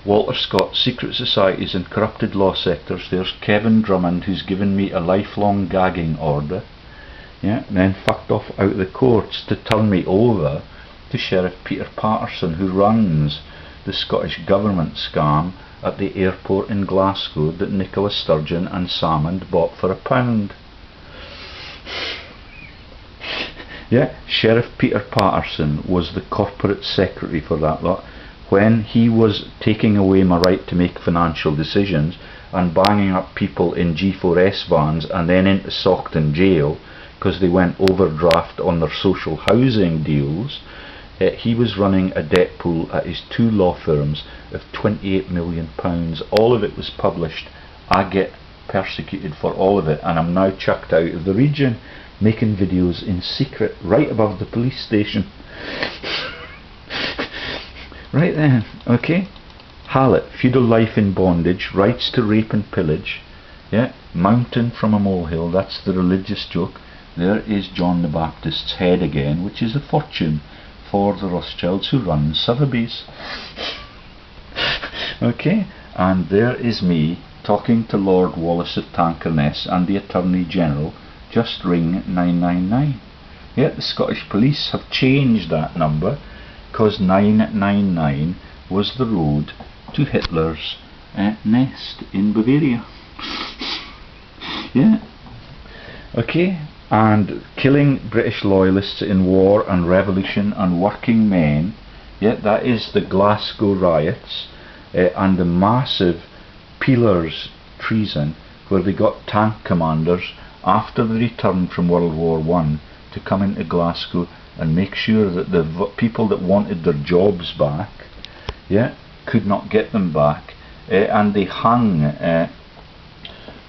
Walter Scott, secret societies and corrupted law sectors. There's Kevin Drummond, who's given me a lifelong gagging order, yeah, and then fucked off out of the courts to turn me over to Sheriff Peter Patterson, who runs the Scottish government scam at the airport in Glasgow that Nicola Sturgeon and Salmond bought for £1. Yeah, Sheriff Peter Patterson was the corporate secretary for that lot. When he was taking away my right to make financial decisions and banging up people in G4S vans and then into Saughton jail because they went overdraft on their social housing deals, he was running a debt pool at his 2 law firms of £28 million. All of it was published. I get persecuted for all of it, and I'm now chucked out of the region, making videos in secret right above the police station. Right then, okay. Hallett, feudal life in bondage, rights to rape and pillage, Yeah, mountain from a molehill, that's the religious joke. There is John the Baptist's head again, which is a fortune for the Rothschilds who run Sotheby's. Okay, and there is me talking to Lord Wallace of Tankerness and the Attorney General, just ring 999. Yet the Scottish Police have changed that number because 999 was the road to Hitler's nest in Bavaria. Yeah. Okay, and killing British loyalists in war and revolution and working men. Yeah, that is the Glasgow riots and the massive Peelers treason, where they got tank commanders after the return from World War I to come into Glasgow and make sure that the people that wanted their jobs back, yeah, could not get them back, and they hung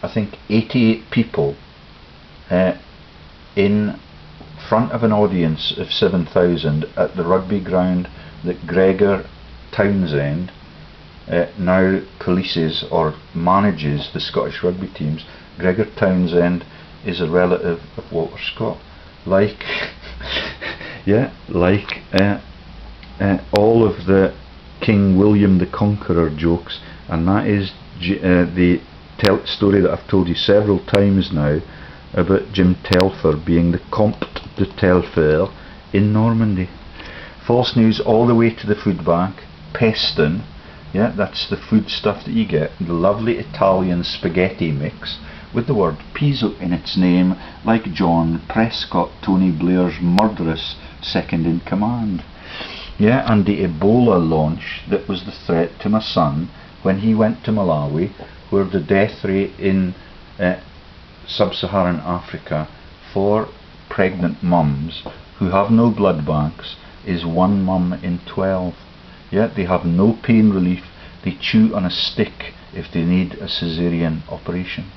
I think 88 people in front of an audience of 7,000 at the rugby ground that Gregor Townsend now polices or manages the Scottish rugby teams. Gregor Townsend is a relative of Walter Scott, like yeah, like all of the King William the Conqueror jokes, and that is the story that I've told you several times now about Jim Telfer being the Comte de Telfer in Normandy. False news all the way to the food bank. Peston, yeah, that's the food stuff that you get, the lovely Italian spaghetti mix with the word PISO in its name, like John Prescott, Tony Blair's murderous second in command. Yeah, and the Ebola launch that was the threat to my son when he went to Malawi, where the death rate in sub-Saharan Africa for pregnant mums who have no blood banks is 1 mum in 12. Yeah, they have no pain relief, they chew on a stick if they need a caesarean operation.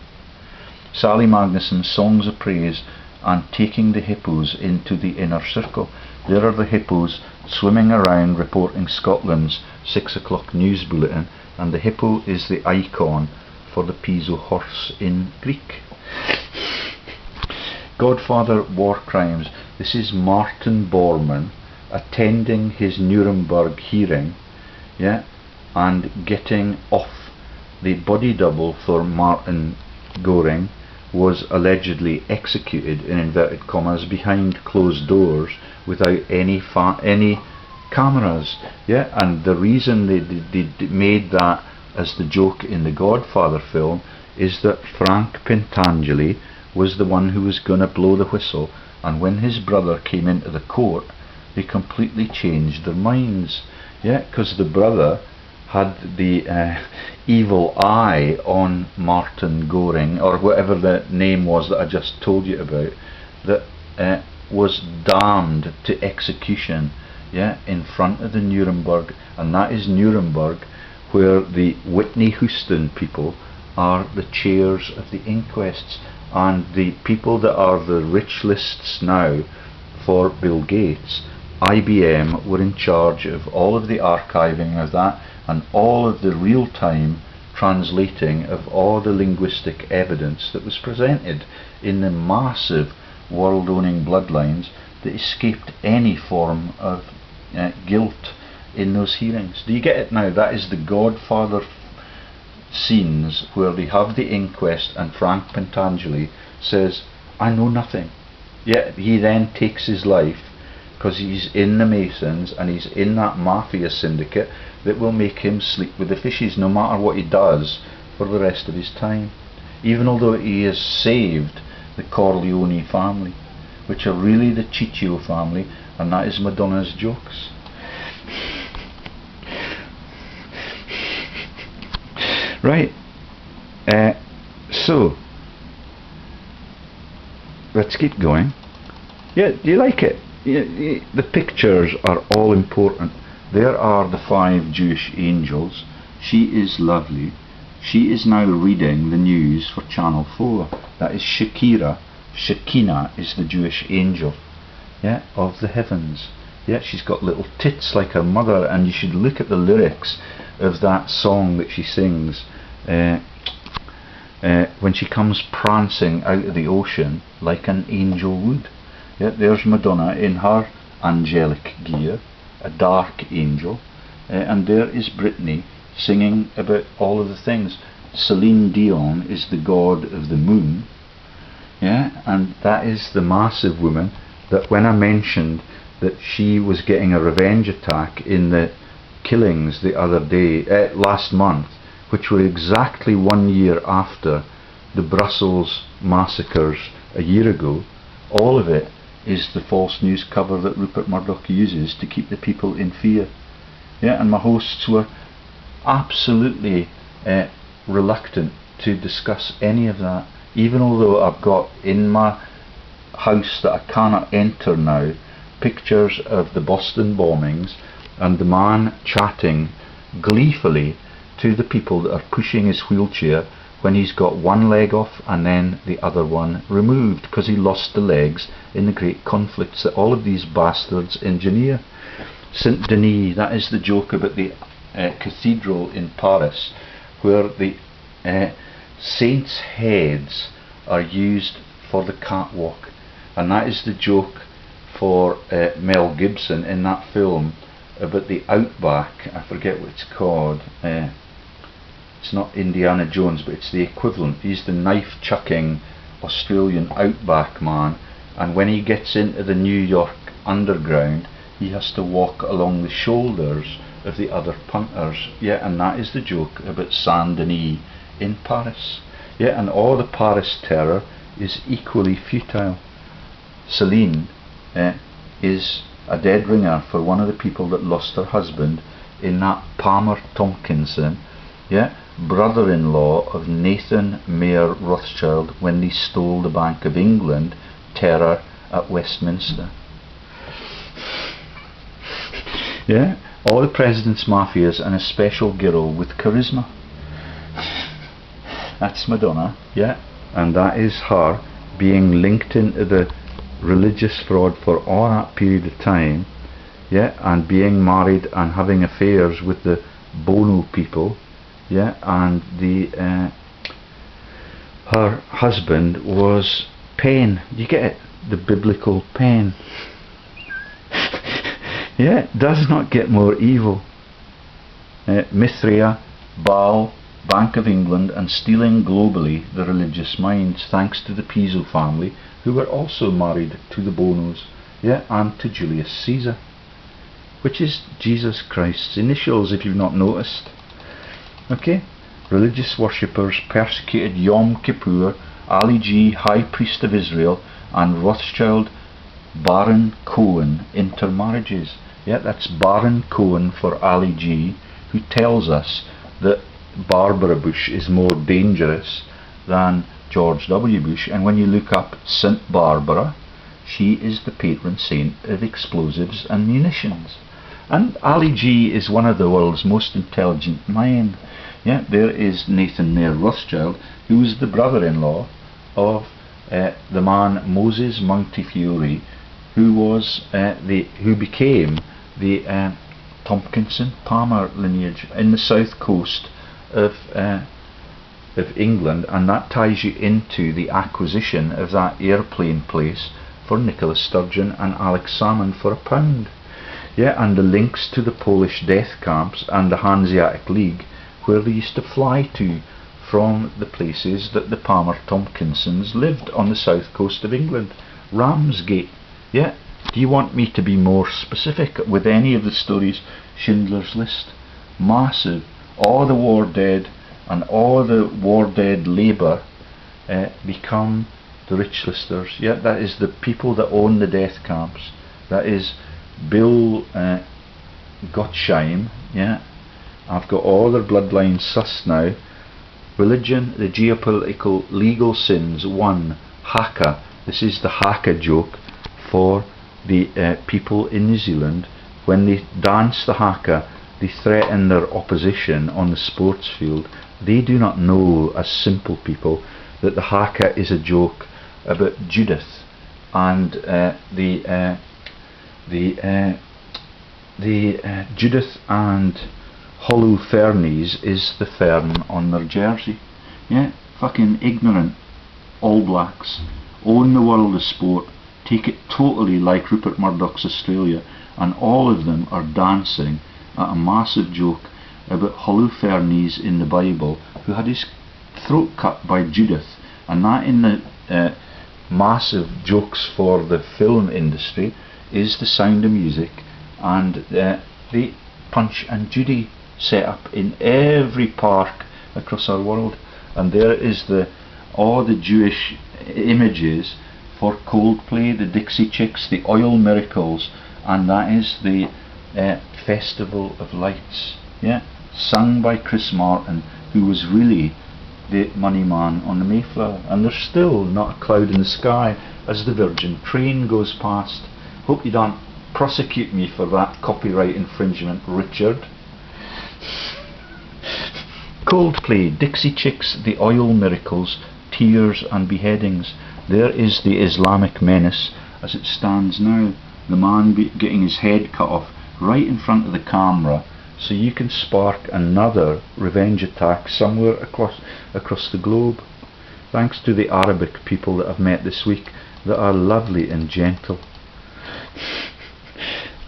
Sally Magnuson's songs of praise and taking the hippos into the inner circle. There are the hippos swimming around reporting Scotland's 6 o'clock news bulletin, and the hippo is the icon for the Piso horse in Greek. Godfather war crimes. This is Martin Bormann attending his Nuremberg hearing, yeah, and getting off. The body double for Martin Goring was allegedly executed in inverted commas behind closed doors without any cameras, yeah, and the reason they made that as the joke in the Godfather film is that Frank Pentangeli was the one who was going to blow the whistle, and when his brother came into the court they completely changed their minds, yeah, because the brother had the evil eye on Martin Goring, or whatever the name was that I just told you about, that was damned to execution, yeah, in front of the Nuremberg. And that is Nuremberg, where the Whitney Houston people are the chairs of the inquests, and the people that are the rich lists now for Bill Gates, IBM, were in charge of all of the archiving of that and all of the real-time translating of all the linguistic evidence that was presented in the massive world-owning bloodlines that escaped any form of guilt in those hearings. Do you get it now? That is the Godfather scenes where they have the inquest and Frank Pentangeli says, I know nothing. Yet he then takes his life because he's in the Masons and he's in that mafia syndicate that will make him sleep with the fishes no matter what he does for the rest of his time, even although he has saved the Corleone family, which are really the Ciccio family, and that is Madonna's jokes. Right, so let's keep going. Yeah, do you like it? The pictures are all important. There are the 5 Jewish angels. She is lovely. She is now reading the news for Channel 4. That is Shakira. Shekinah is the Jewish angel, yeah, of the heavens. Yeah, she's got little tits like her mother, and you should look at the lyrics of that song that she sings. when she comes prancing out of the ocean like an angel would. Yeah, there's Madonna in her angelic gear, a dark angel, and there is Brittany singing about all of the things. Celine Dion is the god of the moon, yeah, and that is the massive woman that when I mentioned that she was getting a revenge attack in the killings the other day, last month, which were exactly 1 year after the Brussels massacres a year ago, all of it is the false news cover that Rupert Murdoch uses to keep the people in fear. Yeah, and my hosts were absolutely reluctant to discuss any of that, even although I've got in my house that I cannot enter now pictures of the Boston bombings and the man chatting gleefully to the people that are pushing his wheelchair when he's got one leg off and then the other one removed because he lost the legs in the great conflicts that all of these bastards engineer. Saint Denis, that is the joke about the cathedral in Paris where the saints' heads are used for the catwalk, and that is the joke for Mel Gibson in that film about the outback. I forget what it's called. It's not Indiana Jones, but it's the equivalent. He's the knife chucking Australian outback man, and when he gets into the New York underground he has to walk along the shoulders of the other punters. Yeah, and that is the joke about Saint Denis in Paris. Yeah, and all the Paris terror is equally futile. Celine is a dead ringer for one of the people that lost her husband in that Palmer Tompkinson, yeah, brother-in-law of Nathan Mayer Rothschild when they stole the Bank of England terror at Westminster. Yeah, all the president's mafias and a special girl with charisma. That's Madonna, yeah, and that is her being linked into the religious fraud for all that period of time, yeah, and being married and having affairs with the Bono people, yeah, and the her husband was Pain. You get it? The biblical Pain. Yeah, it does not get more evil. Mithria, Baal, Bank of England, and stealing globally the religious minds, thanks to the PISO family, who were also married to the Bonos, yeah, and to Julius Caesar, which is Jesus Christ's initials, if you've not noticed. Okay, religious worshippers persecuted Yom Kippur, Ali G, High Priest of Israel, and Rothschild Baron Cohen intermarriages. Yeah, that's Baron Cohen for Ali G, who tells us that Barbara Bush is more dangerous than George W. Bush, and when you look up St. Barbara, she is the patron saint of explosives and munitions. And Ali G is one of the world's most intelligent men. Yeah, there is Nathan Mayer Rothschild, who is the brother-in-law of the man Moses Montefiore, who was who became the Tompkinson Palmer lineage in the south coast of England, and that ties you into the acquisition of that airplane place for Nicola Sturgeon and Alex Salmond for £1. Yeah, and the links to the Polish death camps and the Hanseatic League, where they used to fly to from the places that the Palmer Tompkinsons lived on the south coast of England. Ramsgate. Yeah, do you want me to be more specific with any of the stories? Schindler's List. Massive. All the war dead and all the war dead labour become the rich listers. Yeah, that is the people that own the death camps. That is Bill Gottsheim. Yeah, I've got all their bloodlines sussed now. Religion, the geopolitical legal sins. 1. Haka. This is the Haka joke for the people in New Zealand. When they dance the Haka, they threaten their opposition on the sports field. They do not know, as simple people, that the Haka is a joke about Judith, and Judith and Holofernes is the firm on their jersey. Yeah, fucking ignorant All Blacks own the world of sport, take it totally like Rupert Murdoch's Australia, and all of them are dancing at a massive joke about Holofernes in the Bible, who had his throat cut by Judith, and that in the massive jokes for the film industry is The Sound of Music and the Punch and Judy set up in every park across our world. And there is all the Jewish images for Coldplay, the Dixie Chicks, the Oil Miracles, and that is the Festival of Lights, yeah, sung by Chris Martin, who was really the money man on the Mayflower. And there's still not a cloud in the sky as the Virgin train goes past. Hope you don't prosecute me for that copyright infringement, Richard. Coldplay, Dixie Chicks, the Oil Miracles, Tears and Beheadings. There is the Islamic menace as it stands now. The man getting his head cut off right in front of the camera, so you can spark another revenge attack somewhere across the globe. Thanks to the Arabic people that I've met this week that are lovely and gentle.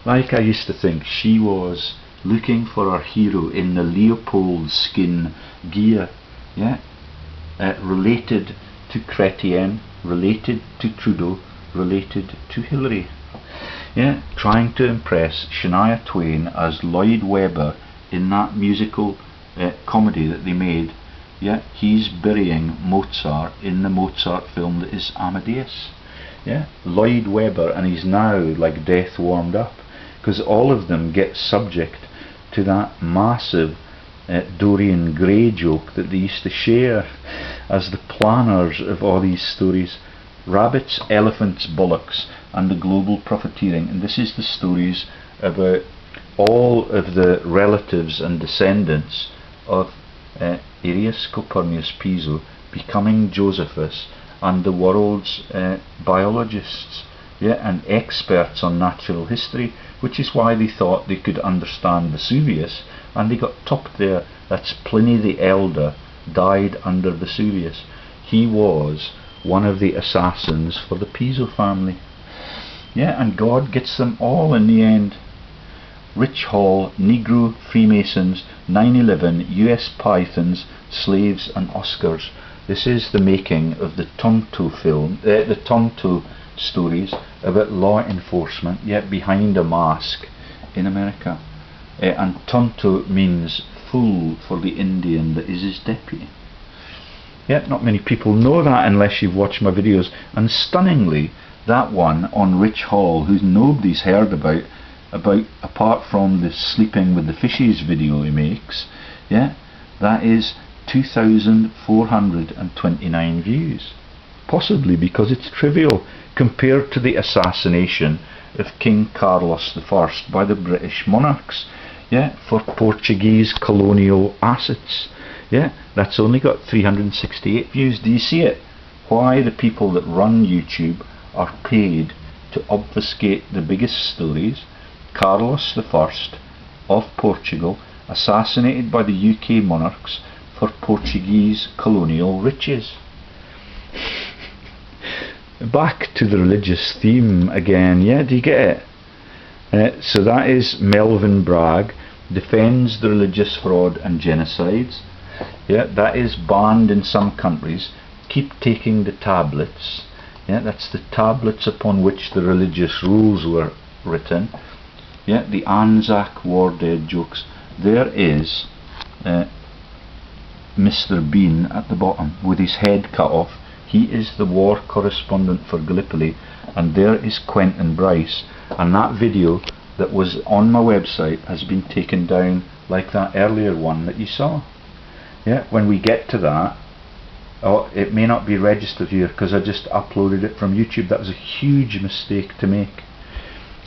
Like I used to think, she was looking for her hero in the leopard skin gear, yeah, related to Chrétien, related to Trudeau, related to Hillary, yeah, trying to impress Shania Twain as Lloyd Webber in that musical comedy that they made. Yeah, he's burying Mozart in the Mozart film that is Amadeus. Yeah, Lloyd Webber, and he's now like death warmed up, because all of them get subject to that massive Dorian Gray joke that they used to share as the planners of all these stories. Rabbits, elephants, bullocks, and the global profiteering. And this is the stories about all of the relatives and descendants of Arius Copernicus Piso becoming Josephus and the world's biologists, yeah, and experts on natural history, which is why they thought they could understand Vesuvius, and they got topped there. That's Pliny the Elder died under Vesuvius. He was one of the assassins for the Piso family. Yeah, and God gets them all in the end. Rich Hall, Negro, Freemasons, 9/11, US Pythons, slaves and Oscars. This is the making of the Tonto film, the Tonto stories about law enforcement, yet behind a mask in America. And Tonto means fool for the Indian that is his deputy. Yet not many people know that unless you've watched my videos. And stunningly, that one on Rich Hall, who nobody's heard about apart from the sleeping with the fishes video he makes, yeah, that is 2,429 views. Possibly because it's trivial compared to the assassination of King Carlos I by the British monarchs, yeah, for Portuguese colonial assets. Yeah, that's only got 368 views. Do you see it? Why the people that run YouTube are paid to obfuscate the biggest stories. Carlos I of Portugal assassinated by the UK monarchs for Portuguese colonial riches. Back to the religious theme again, yeah, do you get it? So that is Melvin Bragg, defends the religious fraud and genocides. Yeah, that is banned in some countries. Keep taking the tablets. Yeah, that's the tablets upon which the religious rules were written. Yeah, the Anzac war dead jokes. There is Mr. Bean at the bottom with his head cut off. He is the war correspondent for Gallipoli, and there is Quentin Bryce, and that video that was on my website has been taken down like that earlier one that you saw. Yeah, when we get to that, oh, it may not be registered here because I just uploaded it from YouTube. That was a huge mistake to make.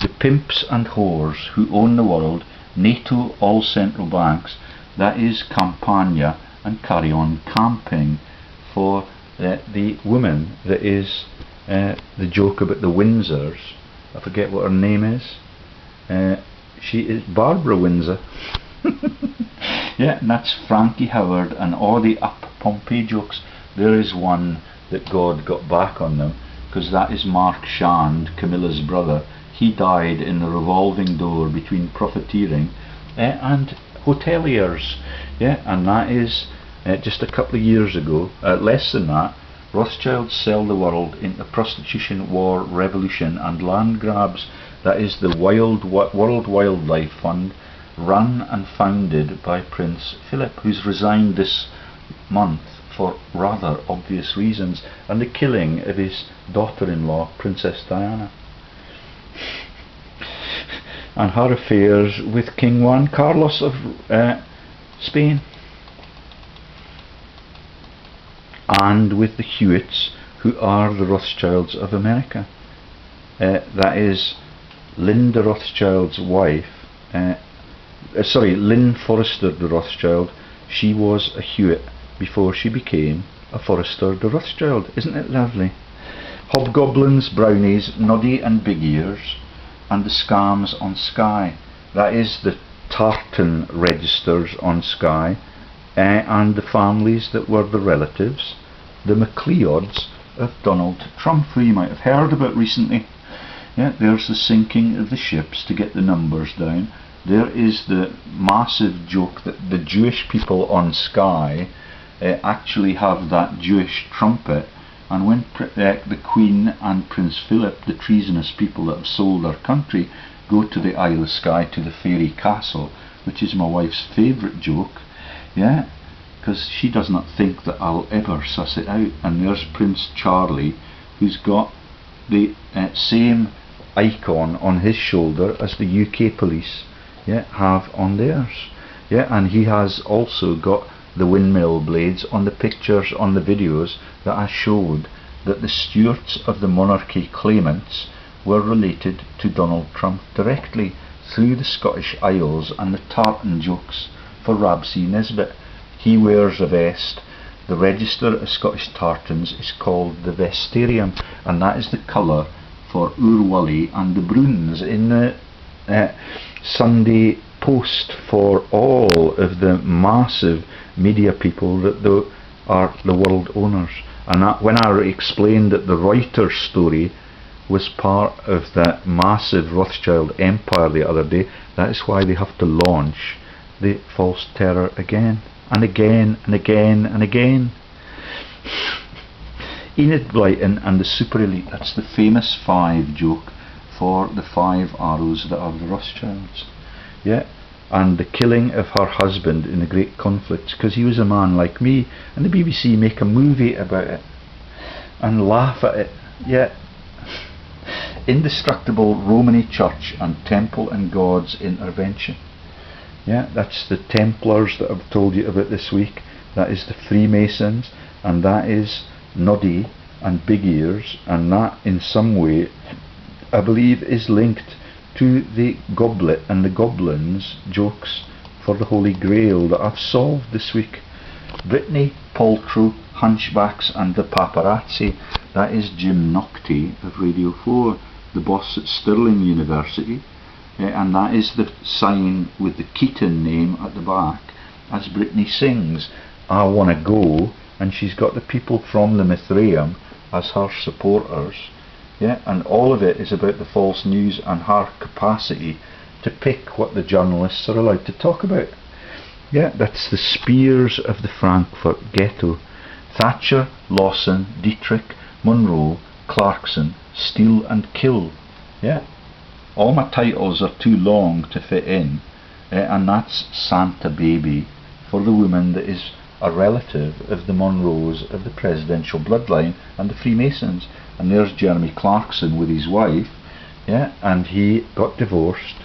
The pimps and whores who own the world, NATO, all central banks, that is Campania and Carry On Camping for the woman that is the joke about the Windsors. I forget what her name is. She is Barbara Windsor. Yeah, and that's Frankie Howard and all the up Pompeii jokes. there is one that God got back on them, because that is Mark Shand, Camilla's brother. He died in the revolving door between Profiteering and hoteliers, and that is just a couple of years ago, less than that. Rothschilds sell the world into prostitution, war, revolution and land grabs. That is the World Wildlife Fund, run and founded by Prince Philip, who's resigned this month for rather obvious reasons, and the killing of his daughter-in-law, Princess Diana, and her affairs with King Juan Carlos of Spain, and with the Hewitts, who are the Rothschilds of America. That is Linda Rothschild's wife, Lynn Forrester de Rothschild. She was a Hewitt before she became a Forrester de Rothschild. Isn't it lovely? Hobgoblins, brownies, noddy and big ears, and the scams on Sky. That is the tartan registers on Sky, and the families that were the relatives, the MacLeods of Donald Trump, who you might have heard about recently. There's the sinking of the ships to get the numbers down. There is the massive joke that the Jewish people on Sky actually have that Jewish trumpet, and when the Queen and Prince Philip, the treasonous people that have sold our country, go to the Isle of Skye, to the fairy castle, which is my wife's favourite joke, because she does not think that I'll ever suss it out. And there's Prince Charlie, who's got the same icon on his shoulder as the UK police have on theirs, and he has also got the windmill blades on the pictures, on the videos that I showed, that the Stuarts of the monarchy claimants were related to Donald Trump directly through the Scottish Isles, and the tartan jokes for Rabsy Nesbitt. He wears a vest. The register of Scottish tartans is called the Vestarium, and that is the colour for Urwally and the Bruins in the Sunday Post for all of the massive media people that are the world owners. And that, when I explained that the Reuters story was part of that massive Rothschild empire the other day, that is why they have to launch the false terror again and again and again and again. Enid Blyton and the super elite, that's the famous 5 joke for the 5 arrows that are the Rothschilds. And the killing of her husband in the Great Conflicts, because he was a man like me, and the BBC make a movie about it and laugh at it. Indestructible Romany Church and Temple and God's Intervention. That's the Templars that I've told you about this week. That is the Freemasons, and that is Noddy and Big Ears, and that in some way I believe is linked to the Goblet and the Goblins jokes for the Holy Grail that I've solved this week. Brittany, Paltrow, Hunchbacks and the Paparazzi. That is Jim Nocte of Radio 4, the boss at Stirling University, and that is the sign with the Keaton name at the back as Brittany sings I Wanna Go, and she's got the people from the Mithraeum as her supporters. And all of it is about the false news and her capacity to pick what the journalists are allowed to talk about. That's the Spears of the Frankfurt Ghetto. Thatcher, Lawson, Dietrich, Monroe, Clarkson, Steal and Kill. All my titles are too long to fit in, and that's Santa Baby for the woman that is a relative of the Monroes of the presidential bloodline and the Freemasons. And there's Jeremy Clarkson with his wife, and he got divorced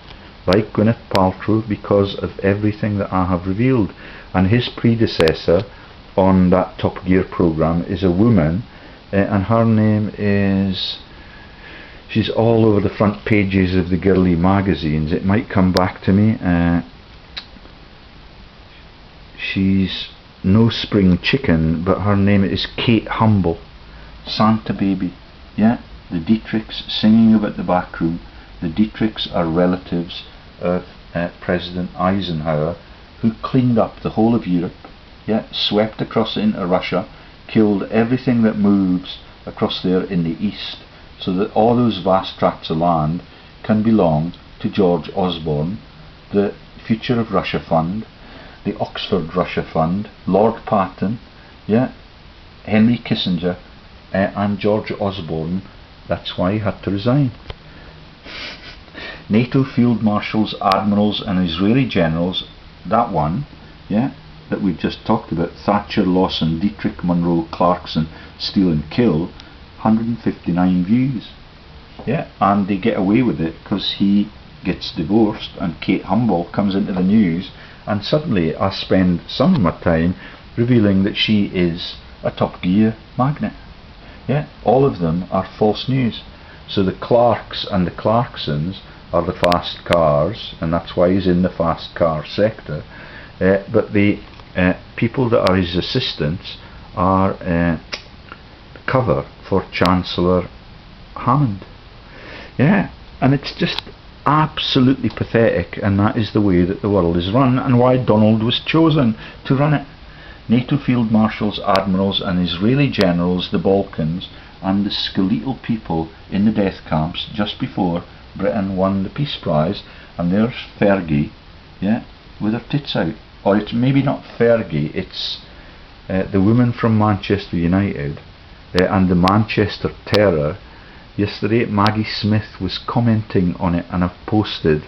like Gwyneth Paltrow because of everything that I have revealed. And his predecessor on that Top Gear programme is a woman, and her name is, she's all over the front pages of the girly magazines. It might come back to me. She's no spring chicken, but her name is Kate Humble. Santa Baby. The Dietrichs singing about the back room. The Dietrichs are relatives of President Eisenhower, who cleaned up the whole of Europe, swept across into Russia, killed everything that moves across there in the east, so that all those vast tracts of land can belong to George Osborne, the Future of Russia Fund, the Oxford Russia Fund, Lord Patton, yeah, Henry Kissinger, and George Osborne. That's why he had to resign. NATO field marshals, admirals and Israeli generals, that one, yeah, that we've just talked about, Thatcher, Lawson, Dietrich, Monroe, Clarkson, Steele and Kill, 159 views. Yeah, and they get away with it because he gets divorced and Kate Humble comes into the news, and suddenly I spend some of my time revealing that she is a Top Gear magnate. Yeah, all of them are false news. So the Clarks and the Clarksons are the fast cars, and that's why he's in the fast car sector. But the people that are his assistants are cover for Chancellor Hammond. Yeah, and it's just absolutely pathetic, and that is the way that the world is run, and why Donald was chosen to run it. NATO field marshals, admirals and Israeli generals, the Balkans, and the skeletal people in the death camps just before Britain won the Peace Prize. And there's Fergie, yeah, with her tits out. Or it's maybe not Fergie, it's the woman from Manchester United and the Manchester Terror. Yesterday Maggie Smith was commenting on it, and I've posted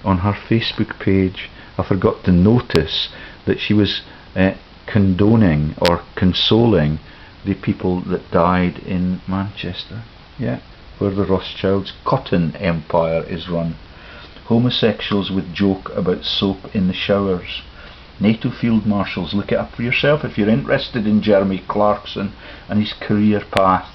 on her Facebook page. I forgot to notice that she was condoning or consoling the people that died in Manchester, yeah, where the Rothschilds' cotton empire is run. Homosexuals with joke about soap in the showers. NATO field marshals, look it up for yourself if you're interested in Jeremy Clarkson and his career path.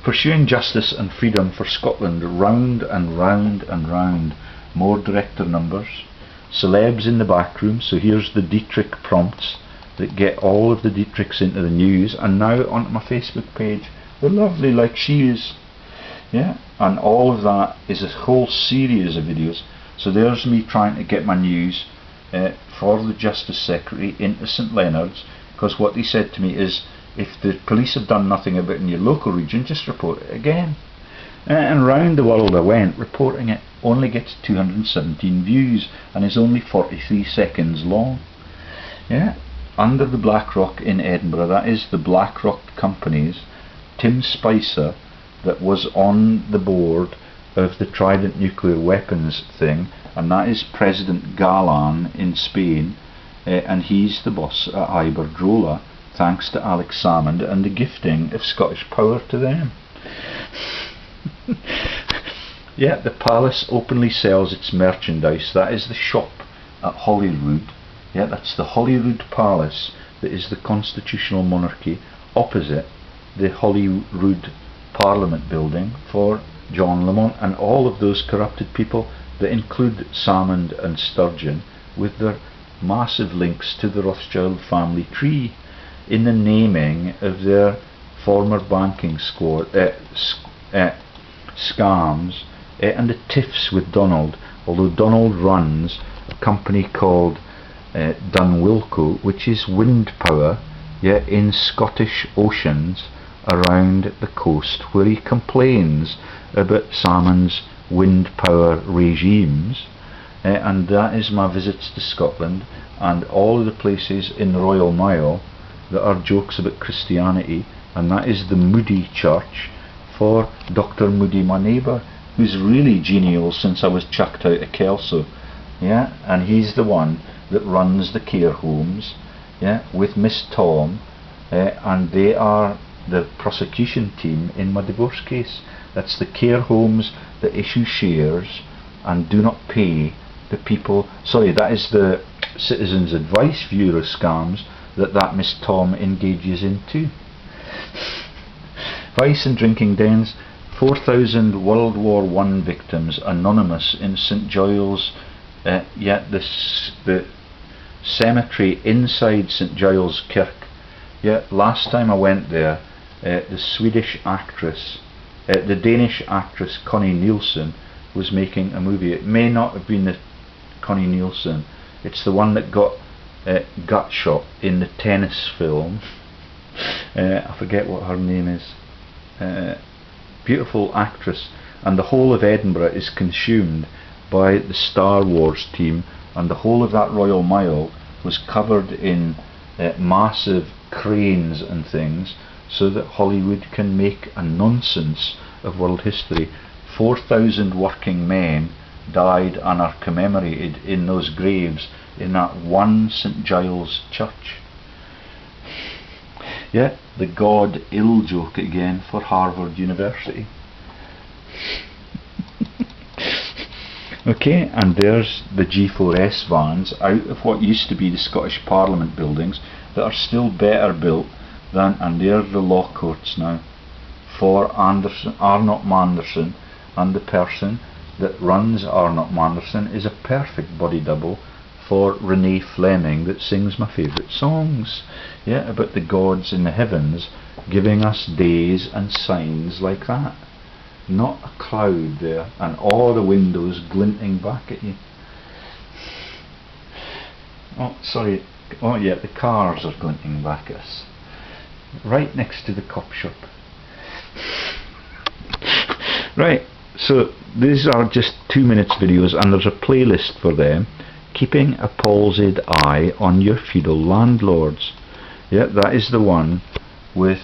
Pursuing justice and freedom for Scotland, round and round and round. More director numbers. Celebs in the back room, so here's the Dietrich prompts that get all of the Dietrichs into the news, and now onto my Facebook page. They're lovely like she is. Yeah, and all of that is a whole series of videos. So there's me trying to get my news for the Justice Secretary into St Leonard's, because what he said to me is, if the police have done nothing about it in your local region, just report it again. And round the world I went, reporting it only gets 217 views and is only 43 seconds long. Yeah, under the BlackRock in Edinburgh, that is the BlackRock companies, Tim Spicer, that was on the board of the Trident nuclear weapons thing, and that is President Galan in Spain, and he's the boss at Iberdrola, thanks to Alex Salmond and the gifting of Scottish power to them. Yeah, the Palace openly sells its merchandise. That is the shop at Holyrood. Yeah, that's the Holyrood Palace that is the constitutional monarchy opposite the Holyrood Parliament building for John Lamont and all of those corrupted people that include Salmond and Sturgeon, with their massive links to the Rothschild family tree in the naming of their former banking scams and the tiffs with Donald. Although Donald runs a company called Dunwilco, which is wind power, yeah, in Scottish oceans around the coast, where he complains about Salmon's wind power regimes. And that is my visits to Scotland, and all of the places in the Royal Mile that are jokes about Christianity, and that is the Moody Church for Dr. Moody, my neighbour, who's really genial since I was chucked out of Kelso. Yeah, and he's the one that runs the care homes, yeah, with Miss Tom, and they are the prosecution team in my divorce case. That's the care homes that issue shares and do not pay the people. Sorry, that is the Citizens Advice Bureau scams that Miss Tom engages in too. Vice and drinking dens. 4,000 World War I victims anonymous in St Giles. Yet the cemetery inside St Giles Kirk. Yeah, last time I went there, the Swedish actress, the Danish actress Connie Nielsen was making a movie. It may not have been the Connie Nielsen. It's the one that got gut shot in the tennis film. I forget what her name is. Beautiful actress, and the whole of Edinburgh is consumed by the Star Wars team, and the whole of that Royal Mile was covered in massive cranes and things, so that Hollywood can make a nonsense of world history. 4,000 working men died and are commemorated in those graves in that one St Giles church. Yeah, the God ill joke again for Harvard University. Okay, and there's the G4S vans out of what used to be the Scottish Parliament buildings that are still better built than, and they're the law courts now for Arnott Manderson, and the person that runs Arnott Manderson is a perfect body double for Renee Fleming that sings my favourite songs, yeah, about the gods in the heavens giving us days and signs like that. Not a cloud there, and all the windows glinting back at you. Oh, sorry. Oh yeah, the cars are glinting back at us. Right next to the cop shop. Right, so these are just 2 minutes videos, and there's a playlist for them. Keeping a palsied eye on your feudal landlords. Yeah, that is the one with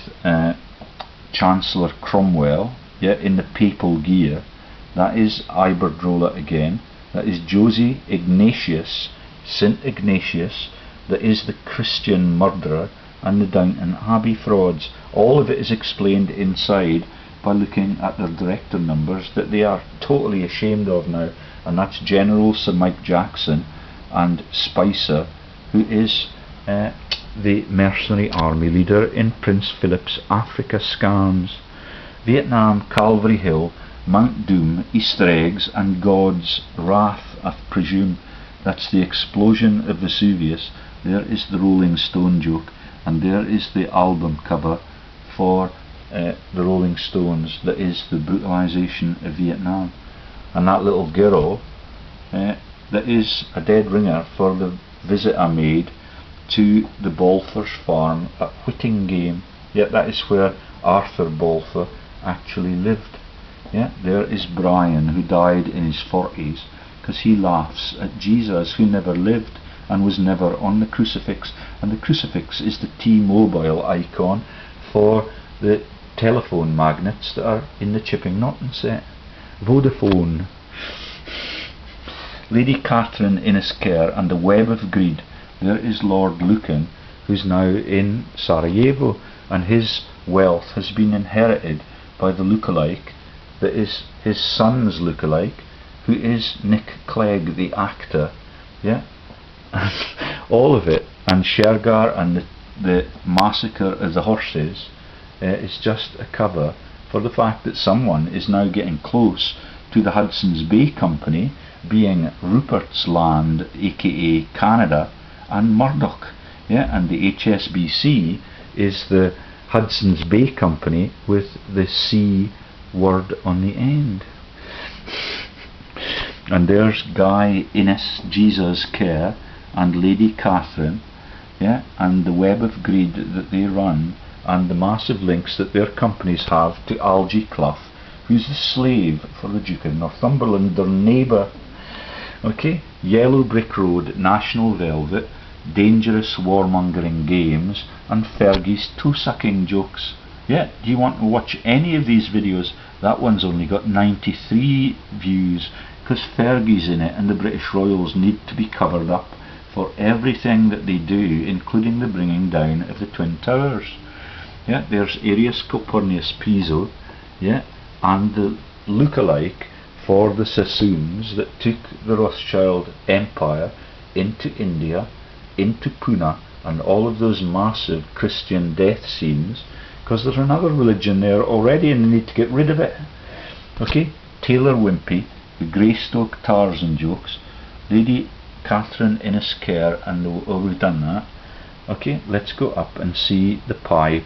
Chancellor Cromwell, yeah, in the papal gear. That is Iberdrola again. That is Josie Ignatius, St Ignatius, that is the Christian murderer, and the Downton Abbey frauds. All of it is explained inside by looking at their director numbers that they are totally ashamed of now, and that's General Sir Mike Jackson and Spicer, who is the mercenary army leader in Prince Philip's Africa scams. Vietnam, Calvary Hill, Mount Doom, Easter eggs, and God's wrath, I presume. That's the explosion of Vesuvius. There is the Rolling Stone joke, and there is the album cover for the Rolling Stones, that is the brutalisation of Vietnam. And that little girl, that is a dead ringer for the visit I made to the Balfour's farm at Whittingham. Yeah, that is where Arthur Balfour actually lived. Yeah, there is Brian, who died in his 40s because he laughs at Jesus, who never lived and was never on the crucifix. And the crucifix is the T-Mobile icon for the telephone magnets that are in the Chipping Norton set. Vodafone. Lady Catherine Inniskere and the Web of Greed. There is Lord Lucan, who's now in Sarajevo, and his wealth has been inherited by the lookalike that is his son's lookalike, who is Nick Clegg, the actor. Yeah, all of it. And Shergar and the massacre of the horses is just a cover for the fact that someone is now getting close to the Hudson's Bay Company, being Rupert's Land, aka Canada, and Murdoch. Yeah, and the HSBC is the Hudson's Bay Company with the C word on the end. And there's Guy Innes, Jesus Care, and Lady Catherine, yeah, and the Web of Greed that they run, and the massive links that their companies have to Algie Clough, who's the slave for the Duke of Northumberland, their neighbour. Okay, Yellow Brick Road, National Velvet, Dangerous Warmongering Games, and Fergie's toe-sucking jokes. Yeah, do you want to watch any of these videos? That one's only got 93 views, because Fergie's in it and the British Royals need to be covered up for everything that they do, including the bringing down of the Twin Towers. Yeah, there's Arius Calpurnius Piso, yeah, and the lookalike for the Sassoons that took the Rothschild Empire into India, into Pune, and all of those massive Christian death scenes, because there's another religion there already and they need to get rid of it. Okay, Taylor Wimpey, the Greystoke Tarzan jokes, Lady Catherine Inniskere, and we've done that. Okay, let's go up and see the Pi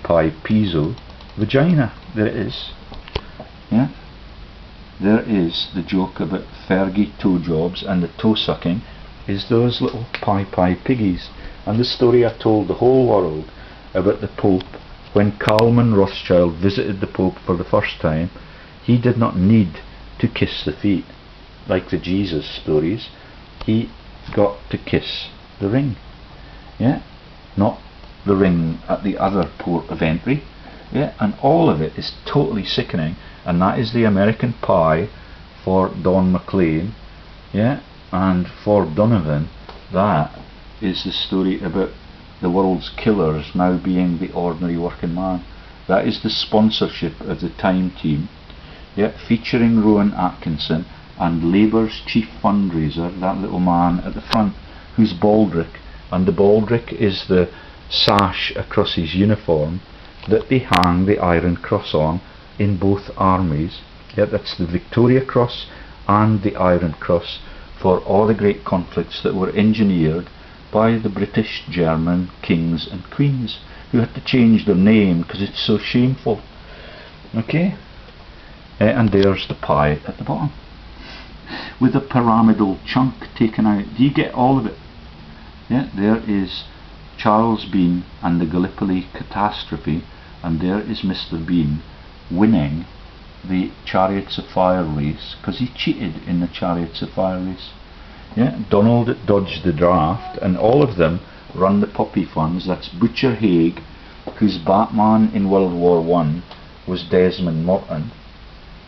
Piso vagina. There it is. Yeah, there is the joke about Fergie toe jobs and the toe sucking. is those little pie piggies. And the story I told the whole world about the Pope, when Carlman Rothschild visited the Pope for the first time, he did not need to kiss the feet like the Jesus stories. He got to kiss the ring, yeah, not the ring at the other port of entry, yeah. And all of it is totally sickening, and that is the American pie for Don McLean, yeah. And for Donovan, that is the story about the world's killers now being the ordinary working man. That is the sponsorship of the Time team, yeah, featuring Rowan Atkinson and Labour's chief fundraiser, that little man at the front, who's baldric, and the baldric is the sash across his uniform that they hang the Iron Cross on in both armies. Yeah, that's the Victoria Cross and the Iron Cross for all the great conflicts that were engineered by the British, German kings and queens, who had to change their name because it's so shameful. Okay, and there's the pie at the bottom with a pyramidal chunk taken out. Do you get all of it? Yeah, there is Charles Bean and the Gallipoli catastrophe, and there is Mr. Bean winning the Chariots of Fire race because he cheated in the Chariots of Fire race. Yeah, Donald dodged the draft, and all of them run the puppy funds. That's Butcher Haig, whose Batman in World War I was Desmond Morton,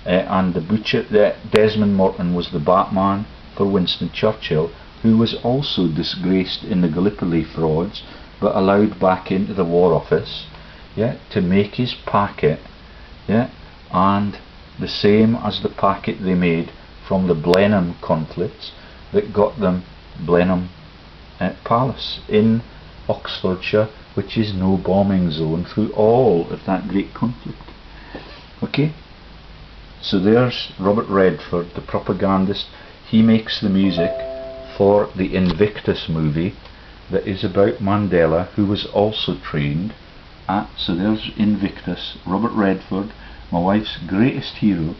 and Desmond Morton was the Batman for Winston Churchill, who was also disgraced in the Gallipoli frauds but allowed back into the War Office, yeah, to make his packet, yeah, and the same as the packet they made from the Blenheim conflicts that got them Blenheim Palace in Oxfordshire, which is no bombing zone through all of that great conflict. Okay, so there's Robert Redford, the propagandist. He makes the music for the Invictus movie that is about Mandela, who was also trained at, so there's Invictus. Robert Redford, my wife's greatest hero,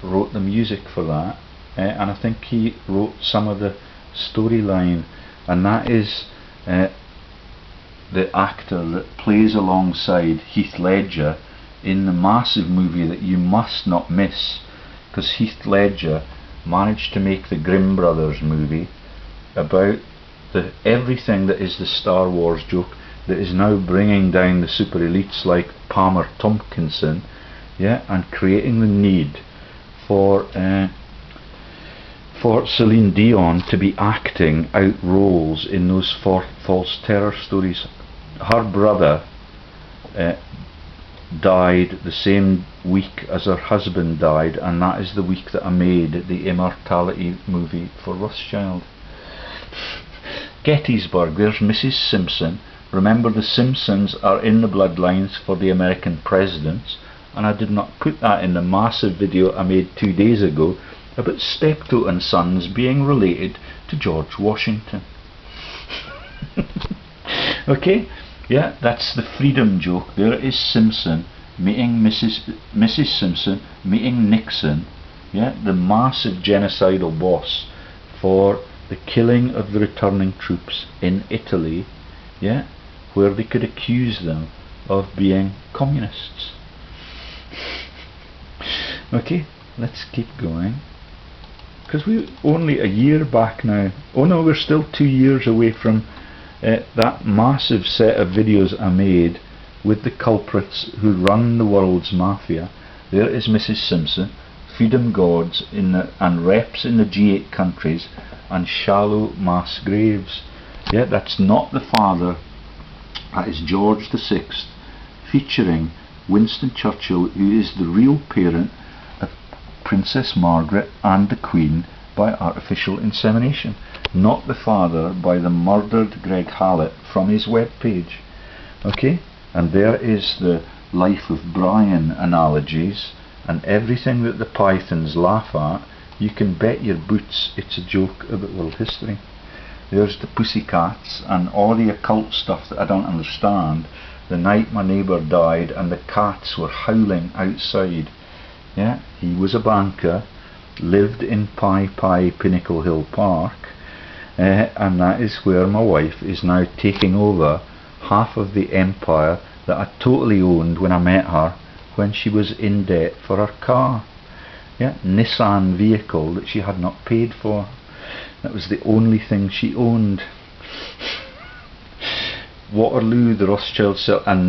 wrote the music for that, and I think he wrote some of the storyline, and that is the actor that plays alongside Heath Ledger in the massive movie that you must not miss, because Heath Ledger managed to make the Grimm Brothers movie about everything that is the Star Wars joke that is now bringing down the super elites like Palmer Tompkinson, yeah, and creating the need for Celine Dion to be acting out roles in those false terror stories. Her brother died the same week as her husband died, and that is the week that I made the Immortality movie for Rothschild. Gettysburg, there's Mrs. Simpson. Remember, the Simpsons are in the bloodlines for the American presidents, and I did not put that in the massive video I made 2 days ago about Steptoe and Sons being related to George Washington. Okay, yeah, that's the freedom joke. There is Simpson meeting Mrs. Simpson meeting Nixon, yeah, the massive genocidal boss for the killing of the returning troops in Italy, yeah, where they could accuse them of being communists. Okay, let's keep going, because we're only a year back now. Oh no, we're still 2 years away from that massive set of videos I made with the culprits who run the world's mafia. There is Mrs. Simpson, freedom gods and reps in the G8 countries, and shallow mass graves. Yeah, that's not the father, that is George VI, featuring Winston Churchill, who is the real parent of Princess Margaret and the Queen by artificial insemination, not the father by the murdered Greg Hallett from his web page. Okay, and there is the Life of Brian analogies, and everything that the Pythons laugh at, you can bet your boots it's a joke about world history. There's the Pussycats and all the occult stuff that I don't understand. The night my neighbour died and the cats were howling outside. Yeah, he was a banker, lived in Pinnacle Hill Park, and that is where my wife is now taking over half of the empire that I totally owned when I met her, when she was in debt for her car. Yeah, Nissan vehicle that she had not paid for. That was the only thing she owned. Waterloo, the Rothschild, and